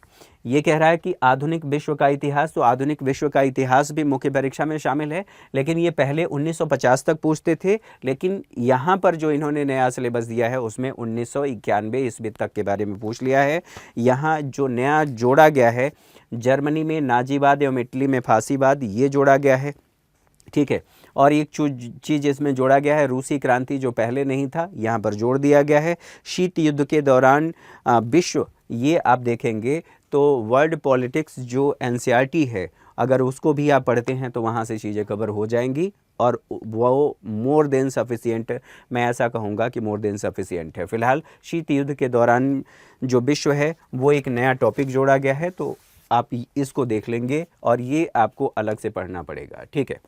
ये कह रहा है कि आधुनिक विश्व का इतिहास, तो आधुनिक विश्व का इतिहास भी मुख्य परीक्षा में शामिल है, लेकिन ये पहले 1950 तक पूछते थे, लेकिन यहाँ पर जो इन्होंने नया सिलेबस दिया है उसमें 1991 ईस्वी तक के बारे में पूछ लिया है। यहाँ जो नया जोड़ा गया है, जर्मनी में नाजीवाद एवं इटली में फांसीवाद, ये जोड़ा गया है। ठीक है, और एक चीज़ इसमें जोड़ा गया है, रूसी क्रांति, जो पहले नहीं था, यहाँ पर जोड़ दिया गया है। शीत युद्ध के दौरान विश्व, ये आप देखेंगे तो वर्ल्ड पॉलिटिक्स जो एनसीईआरटी है, अगर उसको भी आप पढ़ते हैं तो वहाँ से चीज़ें कवर हो जाएंगी, और वो मोर देन सफिशिएंट, मैं ऐसा कहूँगा कि मोर देन सफिशिएंट है। फिलहाल शीत युद्ध के दौरान जो विश्व है वो एक नया टॉपिक जोड़ा गया है, तो आप इसको देख लेंगे और ये आपको अलग से पढ़ना पड़ेगा। ठीक है,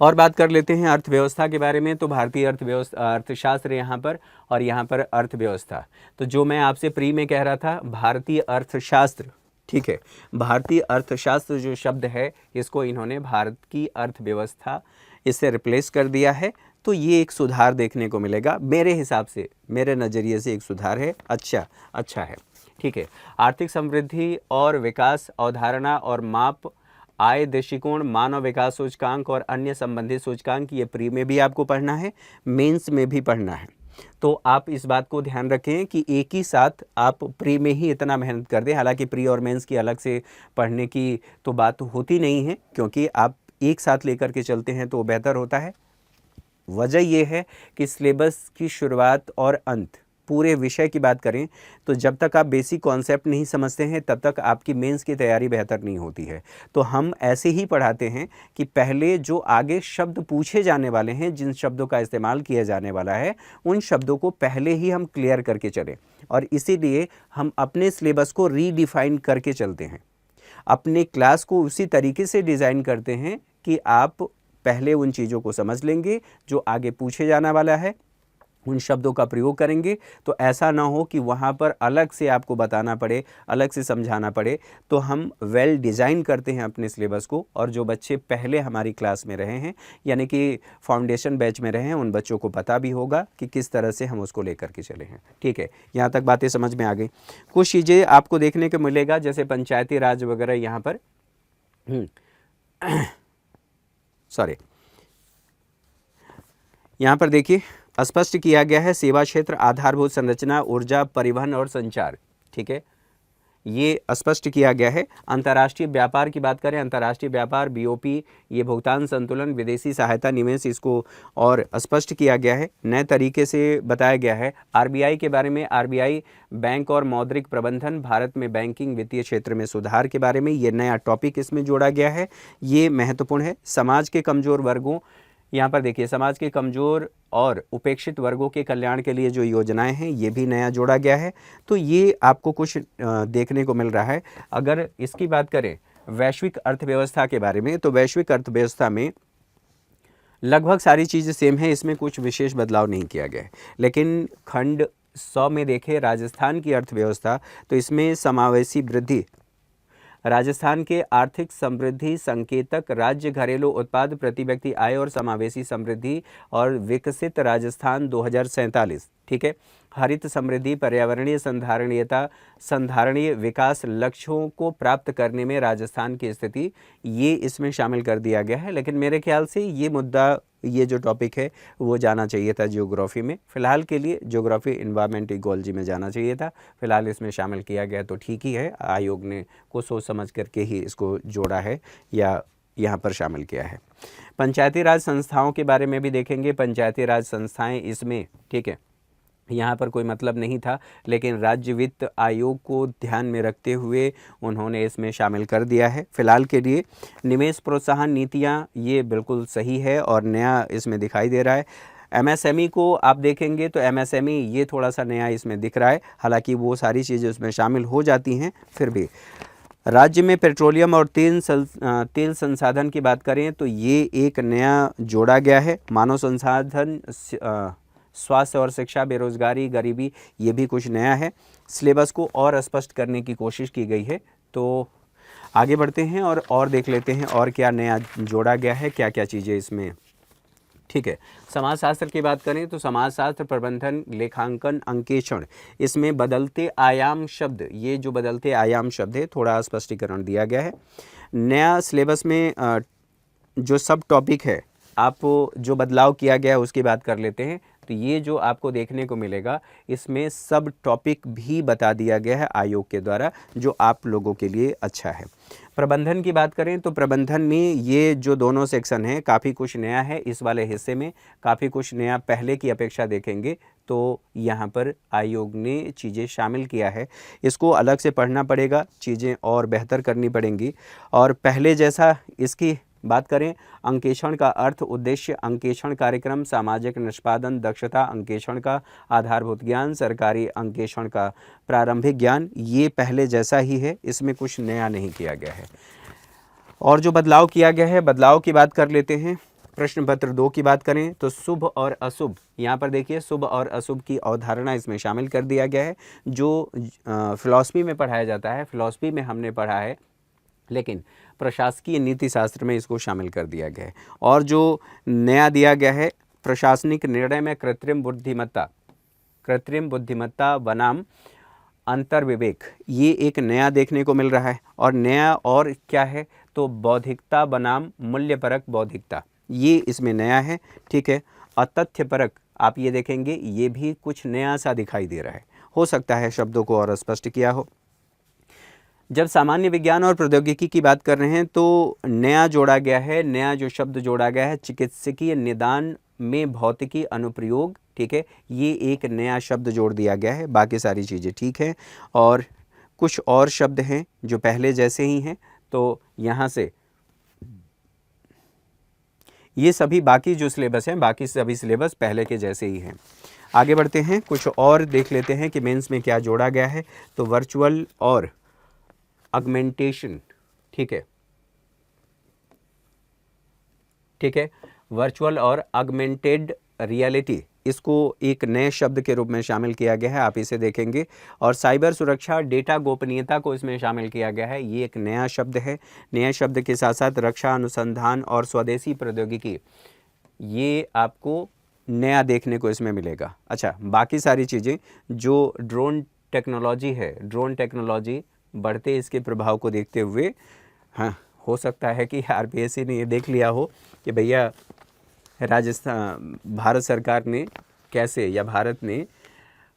और बात कर लेते हैं अर्थव्यवस्था के बारे में। तो भारतीय अर्थव्यवस्था, अर्थशास्त्र यहाँ पर, और यहाँ पर अर्थव्यवस्था। तो जो मैं आपसे प्री में कह रहा था, भारतीय अर्थशास्त्र, ठीक है, भारतीय अर्थशास्त्र जो शब्द है, इसको इन्होंने भारत की अर्थव्यवस्था, इससे रिप्लेस कर दिया है। तो ये एक सुधार देखने को मिलेगा, मेरे हिसाब से, मेरे नज़रिए से एक सुधार है, अच्छा है। ठीक है, आर्थिक समृद्धि और विकास, अवधारणा और माप, आय दृष्टिकोण, मानव विकास सूचकांक और अन्य संबंधित सूचकांक, ये प्री में भी आपको पढ़ना है, मेंस में भी पढ़ना है। तो आप इस बात को ध्यान रखें कि एक ही साथ आप प्री में ही इतना मेहनत कर दें। हालांकि प्री और मेंस की अलग से पढ़ने की तो बात होती नहीं है, क्योंकि आप एक साथ लेकर के चलते हैं तो बेहतर होता है। वजह यह है कि सिलेबस की शुरुआत और अंत, पूरे विषय की बात करें तो जब तक आप बेसिक कॉन्सेप्ट नहीं समझते हैं तब तक आपकी मेंस की तैयारी बेहतर नहीं होती है। तो हम ऐसे ही पढ़ाते हैं कि पहले जो आगे शब्द पूछे जाने वाले हैं, जिन शब्दों का इस्तेमाल किया जाने वाला है, उन शब्दों को पहले ही हम क्लियर करके चलें। और इसीलिए हम अपने सिलेबस को रीडिफाइन करके चलते हैं, अपने क्लास को उसी तरीके से डिज़ाइन करते हैं कि आप पहले उन चीज़ों को समझ लेंगे जो आगे पूछे जाने वाला है, उन शब्दों का प्रयोग करेंगे। तो ऐसा ना हो कि वहाँ पर अलग से आपको बताना पड़े, अलग से समझाना पड़े। तो हम वेल डिज़ाइन करते हैं अपने सिलेबस को, और जो बच्चे पहले हमारी क्लास में रहे हैं, यानी कि फाउंडेशन बैच में रहे हैं, उन बच्चों को पता भी होगा कि किस तरह से हम उसको लेकर के चले हैं। ठीक है, यहाँ तक बातें समझ में आ गई। कुछ चीज़ें आपको देखने को मिलेगा, जैसे पंचायती राज वगैरह यहाँ पर सॉरी, यहाँ पर देखिए स्पष्ट किया गया है सेवा क्षेत्र, आधारभूत संरचना, ऊर्जा, परिवहन और संचार। ठीक है, ये स्पष्ट किया गया है। अंतर्राष्ट्रीय व्यापार की बात करें, अंतर्राष्ट्रीय व्यापार, बीओपी, ये भुगतान संतुलन, विदेशी सहायता, निवेश, इसको और स्पष्ट किया गया है, नए तरीके से बताया गया है। आरबीआई के बारे में, आरबीआई बैंक और मौद्रिक प्रबंधन, भारत में बैंकिंग वित्तीय क्षेत्र में सुधार के बारे में ये नया टॉपिक इसमें जोड़ा गया है, ये महत्वपूर्ण है। समाज के कमज़ोर वर्गों, यहाँ पर देखिए समाज के कमज़ोर और उपेक्षित वर्गों के कल्याण के लिए जो योजनाएं हैं ये भी नया जोड़ा गया है। तो ये आपको कुछ देखने को मिल रहा है। अगर इसकी बात करें वैश्विक अर्थव्यवस्था के बारे में, तो वैश्विक अर्थव्यवस्था में लगभग सारी चीज़ें सेम है, इसमें कुछ विशेष बदलाव नहीं किया गया है। लेकिन खंड 100 में देखें राजस्थान की अर्थव्यवस्था, तो इसमें समावेशी वृद्धि, राजस्थान के आर्थिक समृद्धि संकेतक, राज्य घरेलू उत्पाद, प्रति व्यक्ति आय और समावेशी समृद्धि और विकसित राजस्थान 2047। ठीक है, हरित समृद्धि, पर्यावरणीय संधारणीयता, संधारणीय विकास लक्ष्यों को प्राप्त करने में राजस्थान की स्थिति, ये इसमें शामिल कर दिया गया है। लेकिन मेरे ख्याल से ये मुद्दा, ये जो टॉपिक है वो जाना चाहिए था ज्योग्राफी में। फ़िलहाल के लिए ज्योग्राफी इन्वायरमेंट इकोलॉजी में जाना चाहिए था, फ़िलहाल इसमें शामिल किया गया तो ठीक ही है। आयोग ने को सोच समझ करके ही इसको जोड़ा है या यहाँ पर शामिल किया है। पंचायती राज संस्थाओं के बारे में भी देखेंगे। पंचायती राज संस्थाएँ इसमें, ठीक है, यहाँ पर कोई मतलब नहीं था, लेकिन राज्य वित्त आयोग को ध्यान में रखते हुए उन्होंने इसमें शामिल कर दिया है। फिलहाल के लिए निवेश प्रोत्साहन नीतियाँ, ये बिल्कुल सही है और नया इसमें दिखाई दे रहा है। एमएसएमई को आप देखेंगे तो एमएसएमई ये थोड़ा सा नया इसमें दिख रहा है, हालांकि वो सारी चीज़ें उसमें शामिल हो जाती हैं। फिर भी राज्य में पेट्रोलियम और तेल संसाधन की बात करें तो ये एक नया जोड़ा गया है। मानव संसाधन, स्वास्थ्य और शिक्षा, बेरोजगारी, गरीबी, ये भी कुछ नया है। सिलेबस को और स्पष्ट करने की कोशिश की गई है। तो आगे बढ़ते हैं और देख लेते हैं और क्या नया जोड़ा गया है, क्या क्या चीज़ें इसमें। ठीक है, समाजशास्त्र की बात करें तो समाजशास्त्र, प्रबंधन, लेखांकन, अंकेक्षण, इसमें बदलते आयाम शब्द, ये जो बदलते आयाम शब्द है थोड़ा स्पष्टीकरण दिया गया है। नया सिलेबस में जो सब टॉपिक है, आप जो बदलाव किया गया है उसकी बात कर लेते हैं। तो ये जो आपको देखने को मिलेगा, इसमें सब टॉपिक भी बता दिया गया है आयोग के द्वारा, जो आप लोगों के लिए अच्छा है। प्रबंधन की बात करें तो प्रबंधन में ये जो दोनों सेक्शन हैं काफ़ी कुछ नया है। इस वाले हिस्से में काफ़ी कुछ नया पहले की अपेक्षा देखेंगे तो यहाँ पर आयोग ने चीज़ें शामिल किया है। इसको अलग से पढ़ना पड़ेगा, चीज़ें और बेहतर करनी पड़ेंगी। और पहले जैसा इसकी बात करें, अंकेक्षण का अर्थ, उद्देश्य, अंकेक्षण कार्यक्रम, सामाजिक निष्पादन, दक्षता, अंकेक्षण का आधारभूत ज्ञान, सरकारी अंकेक्षण का प्रारंभिक ज्ञान, ये पहले जैसा ही है, इसमें कुछ नया नहीं किया गया है। और जो बदलाव किया गया है, बदलाव की बात कर लेते हैं। प्रश्न पत्र 2 की बात करें तो शुभ और अशुभ, यहाँ पर देखिए शुभ और अशुभ की अवधारणा इसमें शामिल कर दिया गया है। जो फिलॉसफी में पढ़ाया जाता है, फिलॉसफी में हमने पढ़ा है, लेकिन प्रशासकीय नीति शास्त्र में इसको शामिल कर दिया गया है। और जो नया दिया गया है, प्रशासनिक निर्णय में कृत्रिम बुद्धिमत्ता बनाम अंतर्विवेक, ये एक नया देखने को मिल रहा है। और नया और क्या है तो बौद्धिकता बनाम मूल्यपरक बौद्धिकता, ये इसमें नया है। ठीक है, अतथ्यपरक, आप ये देखेंगे ये भी कुछ नया सा दिखाई दे रहा है। हो सकता है शब्दों को और स्पष्ट किया हो। जब सामान्य विज्ञान और प्रौद्योगिकी की बात कर रहे हैं तो नया जोड़ा गया है, नया जो शब्द जोड़ा गया है चिकित्सकीय निदान में भौतिकी अनुप्रयोग, ठीक है, ये एक नया शब्द जोड़ दिया गया है। बाकी सारी चीज़ें ठीक है और कुछ और शब्द हैं जो पहले जैसे ही हैं, तो यहाँ से ये सभी बाकी जो सिलेबस हैं, बाकी सभी सिलेबस पहले के जैसे ही हैं। आगे बढ़ते हैं, कुछ और देख लेते हैं कि मेंस में क्या जोड़ा गया है। तो वर्चुअल और ऑगमेंटेशन, ठीक है, ठीक है, वर्चुअल और ऑगमेंटेड रियलिटी, इसको एक नए शब्द के रूप में शामिल किया गया है, आप इसे देखेंगे। और साइबर सुरक्षा, डेटा गोपनीयता को इसमें शामिल किया गया है, ये एक नया शब्द है। नए शब्द के साथ साथ रक्षा अनुसंधान और स्वदेशी प्रौद्योगिकी, ये आपको नया देखने को इसमें मिलेगा। अच्छा, बाकी सारी चीज़ें जो ड्रोन टेक्नोलॉजी है, ड्रोन टेक्नोलॉजी बढ़ते इसके प्रभाव को देखते हुए, हाँ, हो सकता है कि आरपीएससी ने ये देख लिया हो कि भैया भारत सरकार ने कैसे, या भारत ने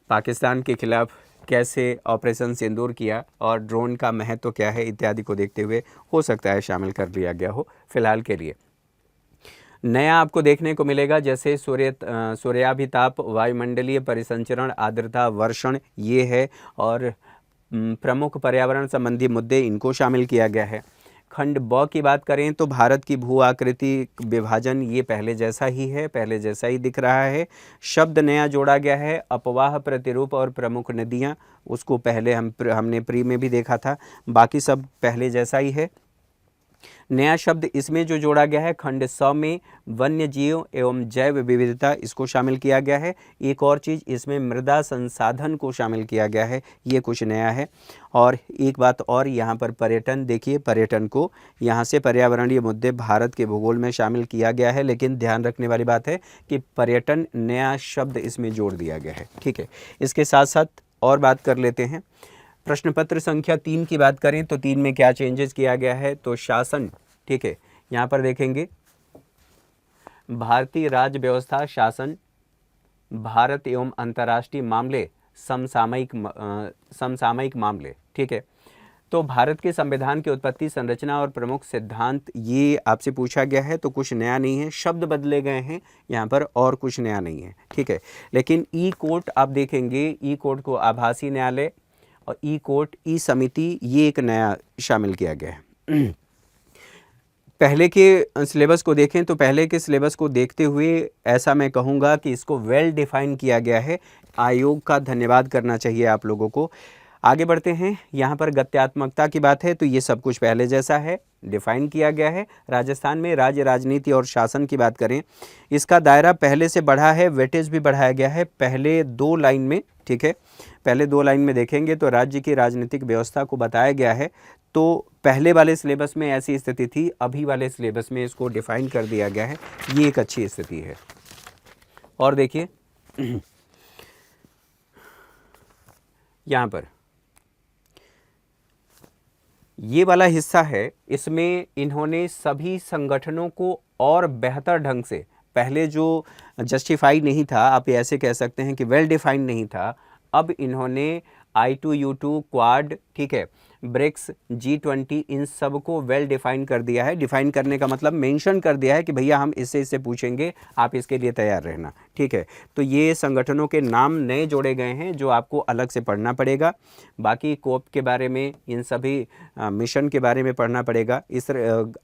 पाकिस्तान के खिलाफ कैसे ऑपरेशन सिंदूर किया और ड्रोन का महत्व क्या है इत्यादि को देखते हुए हो सकता है शामिल कर लिया गया हो। फिलहाल के लिए नया आपको देखने को मिलेगा जैसे सूर्याभिताप, वायुमंडलीय परिसंचरण, आर्द्रता, वर्षण, ये है। और प्रमुख पर्यावरण संबंधी मुद्दे, इनको शामिल किया गया है। खंड ब की बात करें तो भारत की भू आकृति विभाजन, ये पहले जैसा ही है, पहले जैसा ही दिख रहा है। शब्द नया जोड़ा गया है, अपवाह, प्रतिरूप और प्रमुख नदियाँ, उसको पहले हमने प्री में भी देखा था, बाकी सब पहले जैसा ही है। नया शब्द इसमें जो जोड़ा गया है खंड 100 में वन्य जीव एवं जैव विविधता, इसको शामिल किया गया है। एक और चीज़ इसमें मृदा संसाधन को शामिल किया गया है, ये कुछ नया है। और एक बात और, यहाँ पर पर्यटन देखिए, पर्यटन को यहाँ से पर्यावरणीय मुद्दे भारत के भूगोल में शामिल किया गया है, लेकिन ध्यान रखने वाली बात है कि पर्यटन नया शब्द इसमें जोड़ दिया गया है, ठीक है। इसके साथ साथ और बात कर लेते हैं, प्रश्न पत्र संख्या 3 की बात करें तो 3 में क्या चेंजेस किया गया है। तो शासन, ठीक है, यहाँ पर देखेंगे भारतीय राज्य व्यवस्था, शासन, भारत एवं अंतर्राष्ट्रीय मामले, समसामयिक मामले, ठीक है। तो भारत के संविधान की उत्पत्ति, संरचना और प्रमुख सिद्धांत, ये आपसे पूछा गया है, तो कुछ नया नहीं है, शब्द बदले गए हैं यहाँ पर और कुछ नया नहीं है, ठीक है। लेकिन ई कोर्ट आप देखेंगे, ई कोर्ट को आभासी न्यायालय और ई कोर्ट, ई समिति, ये एक नया शामिल किया गया है। पहले के सिलेबस को देखें तो पहले के सिलेबस को देखते हुए ऐसा मैं कहूँगा कि इसको वेल डिफाइन किया गया है, आयोग का धन्यवाद करना चाहिए आप लोगों को। आगे बढ़ते हैं, यहाँ पर गत्यात्मकता की बात है तो ये सब कुछ पहले जैसा है, डिफाइन किया गया है। राजस्थान में राज्य राजनीति और शासन की बात करें, इसका दायरा पहले से बढ़ा है, वेटेज भी बढ़ाया गया है पहले 2 लाइन में, ठीक है। पहले 2 लाइन में देखेंगे तो राज्य की राजनीतिक व्यवस्था को बताया गया है, तो पहले वाले सिलेबस में ऐसी स्थिति थी, अभी वाले सिलेबस में इसको डिफाइन कर दिया गया है, ये एक अच्छी स्थिति है। और देखिए यहाँ पर ये वाला हिस्सा है, इसमें इन्होंने सभी संगठनों को और बेहतर ढंग से, पहले जो जस्टिफाई नहीं था, आप ऐसे कह सकते हैं कि वेल डिफाइंड नहीं था, अब इन्होंने I2U2 क्वाड, ठीक है, ब्रिक्स, G20, इन सब को वेल डिफाइन कर दिया है। डिफाइन करने का मतलब मेंशन कर दिया है कि भैया हम इससे पूछेंगे, आप इसके लिए तैयार रहना, ठीक है। तो ये संगठनों के नाम नए जोड़े गए हैं जो आपको अलग से पढ़ना पड़ेगा। बाकी कोप के बारे में, इन सभी मिशन के बारे में पढ़ना पड़ेगा। इस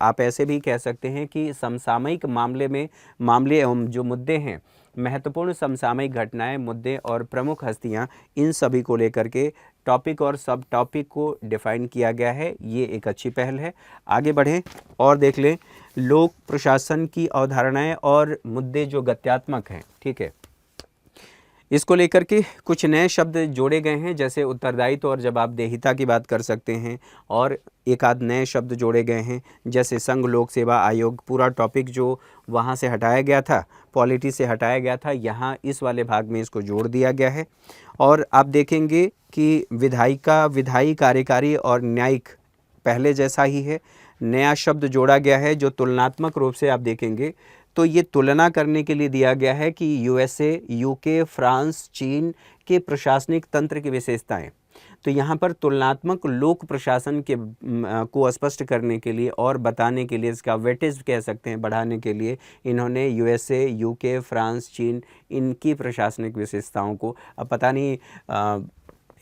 आप ऐसे भी कह सकते हैं कि समसामयिक मामले एवं जो मुद्दे हैं, महत्वपूर्ण समसामयिक घटनाएं, मुद्दे और प्रमुख हस्तियां, इन सभी को लेकर के टॉपिक और सब टॉपिक को डिफाइन किया गया है, ये एक अच्छी पहल है। आगे बढ़ें और देख लें लोक प्रशासन की अवधारणाएं और मुद्दे जो गत्यात्मक हैं, ठीक है, इसको लेकर के कुछ नए शब्द जोड़े गए हैं, जैसे उत्तरदायित्व और जवाबदेहिता की बात कर सकते हैं। और एक आध नए शब्द जोड़े गए हैं, जैसे संघ लोक सेवा आयोग, पूरा टॉपिक जो वहाँ से हटाया गया था, पॉलिटी से हटाया गया था, यहाँ इस वाले भाग में इसको जोड़ दिया गया है। और आप देखेंगे कि विधायिका, विधायी, कार्यकारी और न्यायिक पहले जैसा ही है। नया शब्द जोड़ा गया है जो तुलनात्मक रूप से आप देखेंगे तो ये तुलना करने के लिए दिया गया है कि यूएसए, यूके, फ्रांस, चीन के प्रशासनिक तंत्र की विशेषताएं। तो यहाँ पर तुलनात्मक लोक प्रशासन के को स्पष्ट करने के लिए और बताने के लिए, इसका वेटेज कह सकते हैं, बढ़ाने के लिए इन्होंने यूएसए, यूके, फ्रांस, चीन, इनकी प्रशासनिक विशेषताओं को, अब पता नहीं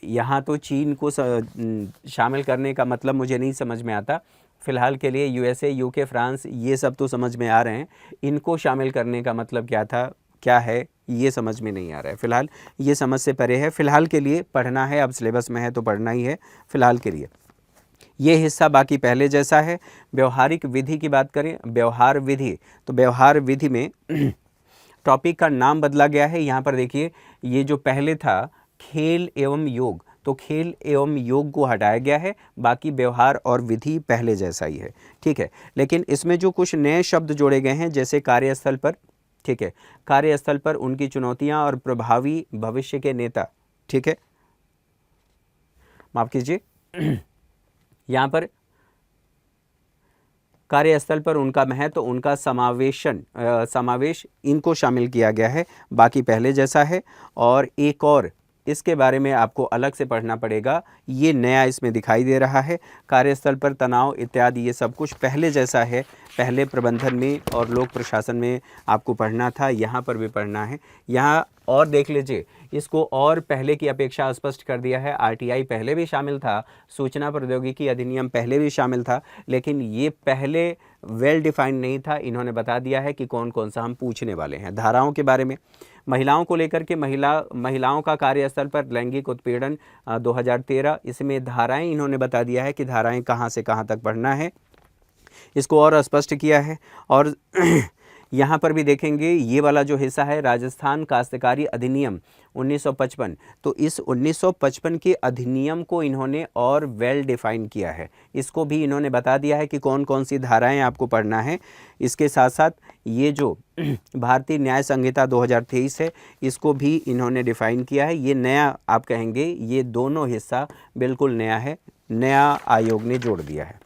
यहाँ तो चीन को शामिल करने का मतलब मुझे नहीं समझ में आता। फ़िलहाल के लिए यूएसए, यूके, फ्रांस ये सब तो समझ में आ रहे हैं, इनको शामिल करने का मतलब क्या था, क्या है, ये समझ में नहीं आ रहा है। फ़िलहाल ये समझ से परे है। फ़िलहाल के लिए पढ़ना है, अब सिलेबस में है तो पढ़ना ही है फ़िलहाल के लिए। ये हिस्सा बाकी पहले जैसा है। व्यवहारिक विधि की बात करें, व्यवहार विधि, तो व्यवहार विधि में टॉपिक का नाम बदला गया है। यहाँ पर देखिए, ये जो पहले था खेल एवं योग, तो खेल एवं योग को हटाया गया है, बाकी व्यवहार और विधि पहले जैसा ही है, ठीक है। लेकिन इसमें जो कुछ नए शब्द जोड़े गए हैं, जैसे कार्यस्थल पर, ठीक है, कार्यस्थल पर उनकी चुनौतियां और प्रभावी भविष्य के नेता, ठीक है, माफ कीजिए, यहाँ पर कार्यस्थल पर उनका महत्व, उनका समावेश, इनको शामिल किया गया है, बाकी पहले जैसा है। और एक और इसके बारे में आपको अलग से पढ़ना पड़ेगा, ये नया इसमें दिखाई दे रहा है, कार्यस्थल पर तनाव इत्यादि, ये सब कुछ पहले जैसा है। पहले प्रबंधन में और लोक प्रशासन में आपको पढ़ना था, यहाँ पर भी पढ़ना है। यहाँ और देख लीजिए, इसको और पहले की अपेक्षा स्पष्ट कर दिया है। आरटीआई पहले भी शामिल था, सूचना प्रौद्योगिकी अधिनियम पहले भी शामिल था, लेकिन ये पहले वेल डिफाइंड नहीं था। इन्होंने बता दिया है कि कौन कौन सा हम पूछने वाले हैं। धाराओं के बारे में, महिलाओं को लेकर के, महिलाओं का कार्यस्थल पर लैंगिक उत्पीड़न 2013, इसमें धाराएं इन्होंने बता दिया है कि धाराएं कहां से कहां तक पढ़ना है, इसको और स्पष्ट किया है। और यहाँ पर भी देखेंगे, ये वाला जो हिस्सा है, राजस्थान काश्तकारी अधिनियम 1955, तो इस 1955 के अधिनियम को इन्होंने और वेल डिफाइन किया है। इसको भी इन्होंने बता दिया है कि कौन कौन सी धाराएं आपको पढ़ना है। इसके साथ साथ ये जो भारतीय न्याय संहिता 2023 है, इसको भी इन्होंने डिफाइन किया है। ये नया आप कहेंगे, ये दोनों हिस्सा बिल्कुल नया है, नया आयोग ने जोड़ दिया है।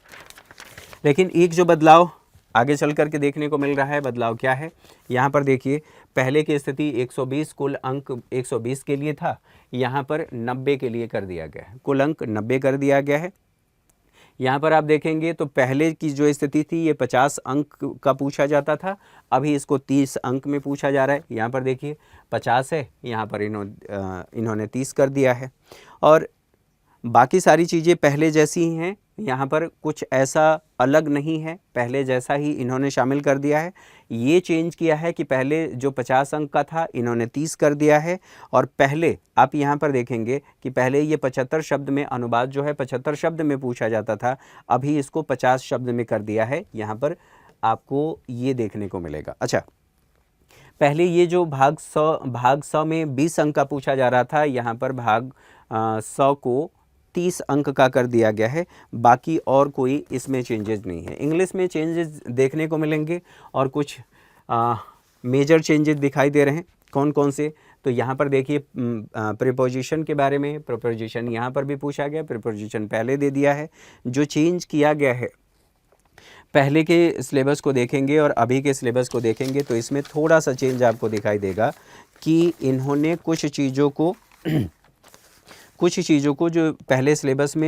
लेकिन एक जो बदलाव आगे चल करके देखने को मिल रहा है, बदलाव क्या है, यहाँ पर देखिए, पहले की स्थिति 120 कुल अंक 120 के लिए था, यहाँ पर 90 के लिए कर दिया गया है, कुल अंक 90 कर दिया गया है। यहाँ पर आप देखेंगे तो पहले की जो स्थिति थी, ये 50 अंक का पूछा जाता था, अभी इसको 30 अंक में पूछा जा रहा है। यहाँ पर देखिए 50 है, यहाँ पर इन्होंने 30 कर दिया है। और बाकी सारी चीज़ें पहले जैसी ही हैं, यहाँ पर कुछ ऐसा अलग नहीं है, पहले जैसा ही इन्होंने शामिल कर दिया है। ये चेंज किया है कि पहले जो 50 अंक का था, इन्होंने 30 कर दिया है। और पहले आप यहाँ पर देखेंगे कि पहले ये 75 शब्द में अनुवाद जो है 75 शब्द में पूछा जाता था, अभी इसको 50 शब्द में कर दिया है। यहाँ पर आपको ये देखने को मिलेगा। अच्छा, पहले ये जो भाग 100 में 20 अंक का पूछा जा रहा था, यहाँ पर भाग 100 को 30 अंक का कर दिया गया है। बाकी और कोई इसमें चेंजेस नहीं है। इंग्लिश में चेंजेस देखने को मिलेंगे और कुछ मेजर चेंजेस दिखाई दे रहे हैं। कौन कौन से, तो यहाँ पर देखिए प्रीपोजिशन के बारे में, प्रीपोजिशन यहाँ पर भी पूछा गया, प्रीपोजिशन पहले दे दिया है। जो चेंज किया गया है, पहले के सिलेबस को देखेंगे और अभी के सिलेबस को देखेंगे तो इसमें थोड़ा सा चेंज आपको दिखाई देगा कि इन्होंने कुछ चीज़ों को जो पहले सिलेबस में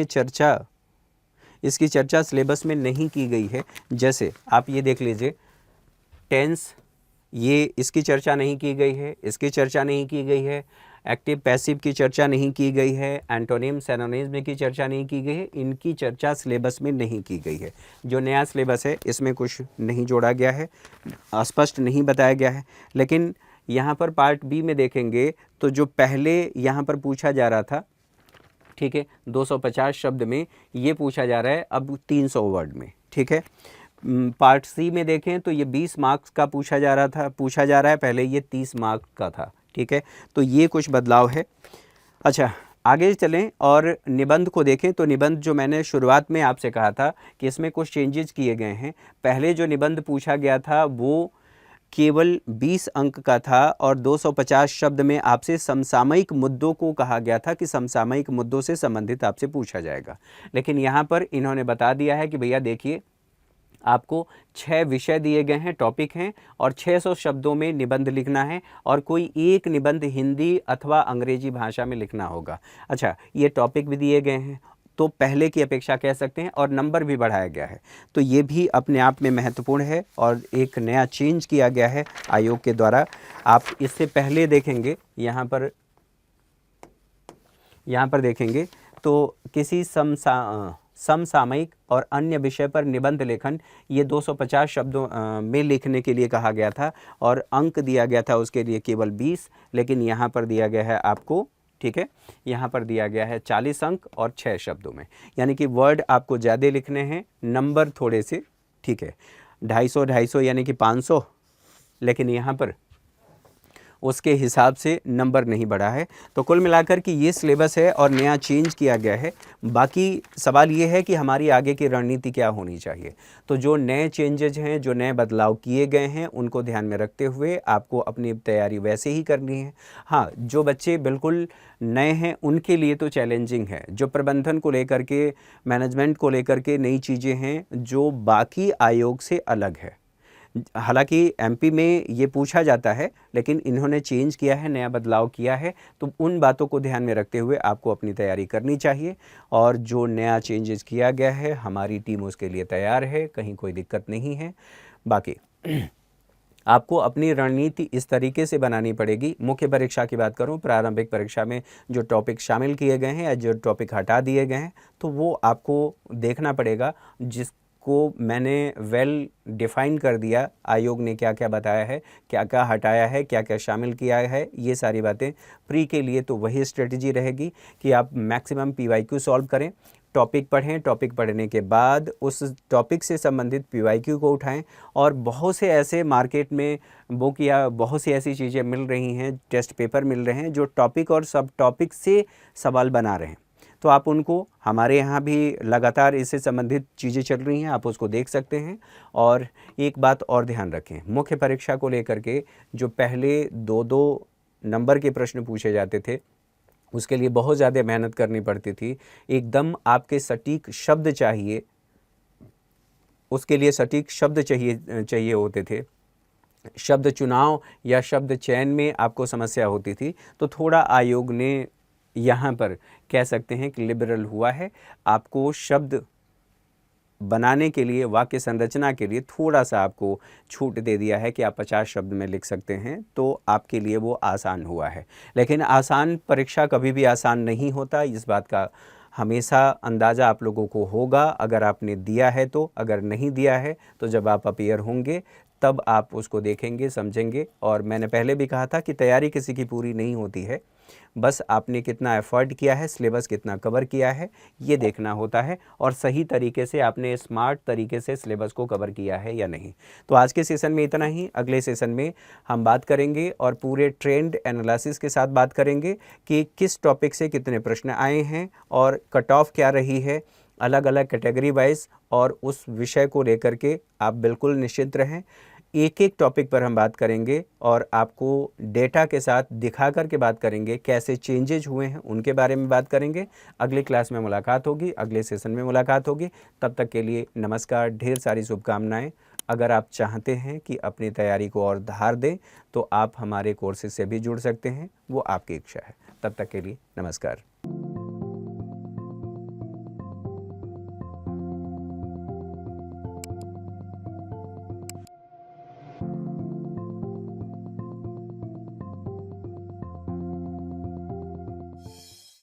इसकी चर्चा सिलेबस में नहीं की गई है। जैसे आप ये देख लीजिए, टेंस, ये इसकी चर्चा नहीं की गई है, इसकी चर्चा नहीं की गई है, एक्टिव पैसिव की चर्चा नहीं की गई है, एंटोनिम सिनोनिम्स की चर्चा नहीं की गई है, इनकी चर्चा सिलेबस में नहीं की गई है। जो नया सिलेबस है इसमें कुछ नहीं जोड़ा गया है, स्पष्ट नहीं बताया गया है। लेकिन यहाँ पर पार्ट बी में देखेंगे तो जो पहले यहाँ पर पूछा जा रहा था, ठीक है, 250 शब्द में, ये पूछा जा रहा है अब 300 वर्ड में, ठीक है। पार्ट सी में देखें तो ये 20 मार्क्स का पूछा जा रहा है, पहले ये 30 मार्क्स का था, ठीक है। तो ये कुछ बदलाव है। अच्छा, आगे चलें और निबंध को देखें तो निबंध जो मैंने शुरुआत में आपसे कहा था कि इसमें कुछ चेंजेस किए गए हैं। पहले जो निबंध पूछा गया था वो केवल 20 अंक का था और 250 शब्द में आपसे समसामयिक मुद्दों को कहा गया था कि समसामयिक मुद्दों से संबंधित आपसे पूछा जाएगा। लेकिन यहाँ पर इन्होंने बता दिया है कि भैया देखिए, आपको 6 विषय दिए गए हैं, टॉपिक हैं, और 600 शब्दों में निबंध लिखना है और कोई एक निबंध हिंदी अथवा अंग्रेजी भाषा में लिखना होगा। अच्छा, ये टॉपिक भी दिए गए हैं तो पहले की अपेक्षा कह सकते हैं, और नंबर भी बढ़ाया गया है, तो ये भी अपने आप में महत्वपूर्ण है और एक नया चेंज किया गया है आयोग के द्वारा। आप इससे पहले देखेंगे यहाँ पर देखेंगे तो किसी समसामयिक और अन्य विषय पर निबंध लेखन, ये 250 शब्दों में लिखने के लिए कहा गया था और अंक दिया गया था उसके लिए केवल 20, लेकिन यहाँ पर दिया गया है आपको, ठीक है, यहाँ पर दिया गया है 40 अंक और 6 शब्दों में, यानी कि वर्ड आपको ज़्यादा लिखने हैं, नंबर थोड़े से, ठीक है, 250 यानी कि 500, लेकिन यहाँ पर उसके हिसाब से नंबर नहीं बढ़ा है। तो कुल मिलाकर कि ये सिलेबस है और नया चेंज किया गया है। बाकी सवाल ये है कि हमारी आगे की रणनीति क्या होनी चाहिए। तो जो नए चेंजेज हैं, जो नए बदलाव किए गए हैं, उनको ध्यान में रखते हुए आपको अपनी तैयारी वैसे ही करनी है। हाँ, जो बच्चे बिल्कुल नए हैं उनके लिए तो चैलेंजिंग है। जो प्रबंधन को लेकर के, मैनेजमेंट को लेकर के नई चीज़ें हैं जो बाकी आयोग से अलग है। हालांकि एमपी में ये पूछा जाता है, लेकिन इन्होंने चेंज किया है, नया बदलाव किया है, तो उन बातों को ध्यान में रखते हुए आपको अपनी तैयारी करनी चाहिए। और जो नया चेंजेस किया गया है, हमारी टीम उसके लिए तैयार है, कहीं कोई दिक्कत नहीं है। बाकी आपको अपनी रणनीति इस तरीके से बनानी पड़ेगी। मुख्य परीक्षा की बात करूं, प्रारंभिक परीक्षा में जो टॉपिक शामिल किए गए हैं या जो टॉपिक हटा दिए गए हैं, तो वो आपको देखना पड़ेगा, जिसको मैंने वेल डिफाइन कर दिया, आयोग ने क्या क्या बताया है, क्या क्या हटाया है, क्या क्या शामिल किया है, ये सारी बातें प्री के लिए तो वही स्ट्रेटजी रहेगी कि आप मैक्सिमम पीवाईक्यू सॉल्व करें, टॉपिक पढ़ें, टॉपिक पढ़ने के बाद उस टॉपिक से संबंधित पीवाईक्यू को उठाएं। और बहुत से ऐसे मार्केट में बुक या बहुत सी ऐसी चीज़ें मिल रही हैं, टेस्ट पेपर मिल रहे हैं जो टॉपिक और सब टॉपिक से सवाल बना रहे हैं, तो आप उनको, हमारे यहाँ भी लगातार इससे संबंधित चीज़ें चल रही हैं, आप उसको देख सकते हैं। और एक बात और ध्यान रखें, मुख्य परीक्षा को लेकर के जो पहले 2-2 नंबर के प्रश्न पूछे जाते थे, उसके लिए बहुत ज़्यादा मेहनत करनी पड़ती थी। एकदम आपके सटीक शब्द चाहिए, उसके लिए सटीक शब्द चाहिए होते थे। शब्द चुनाव या शब्द चयन में आपको समस्या होती थी, तो थोड़ा आयोग ने यहाँ पर कह सकते हैं कि लिबरल हुआ है। आपको शब्द बनाने के लिए, वाक्य संरचना के लिए थोड़ा सा आपको छूट दे दिया है कि आप 50 शब्द में लिख सकते हैं, तो आपके लिए वो आसान हुआ है। लेकिन आसान परीक्षा कभी भी आसान नहीं होता, इस बात का हमेशा अंदाज़ा आप लोगों को होगा, अगर आपने दिया है तो। अगर नहीं दिया है तो जब आप अपीयर होंगे तब आप उसको देखेंगे, समझेंगे। और मैंने पहले भी कहा था कि तैयारी किसी की पूरी नहीं होती है, बस आपने कितना एफर्ट किया है, सिलेबस कितना कवर किया है, ये देखना होता है, और सही तरीके से आपने स्मार्ट तरीके से सिलेबस को कवर किया है या नहीं। तो आज के सेशन में इतना ही। अगले सेशन में हम बात करेंगे और पूरे ट्रेंड एनालिसिस के साथ बात करेंगे कि किस टॉपिक से कितने प्रश्न आए हैं और कट ऑफ क्या रही है, अलग अलग कैटेगरी वाइज, और उस विषय को लेकर के आप बिल्कुल निश्चिंत रहें। एक एक टॉपिक पर हम बात करेंगे और आपको डेटा के साथ दिखा करके बात करेंगे, कैसे चेंजेज हुए हैं उनके बारे में बात करेंगे। अगली क्लास में मुलाकात होगी, अगले सेशन में मुलाकात होगी। तब तक के लिए नमस्कार, ढेर सारी शुभकामनाएं। अगर आप चाहते हैं कि अपनी तैयारी को और धार दें तो आप हमारे कोर्सेज से भी जुड़ सकते हैं, वो आपकी इच्छा है। तब तक के लिए नमस्कार।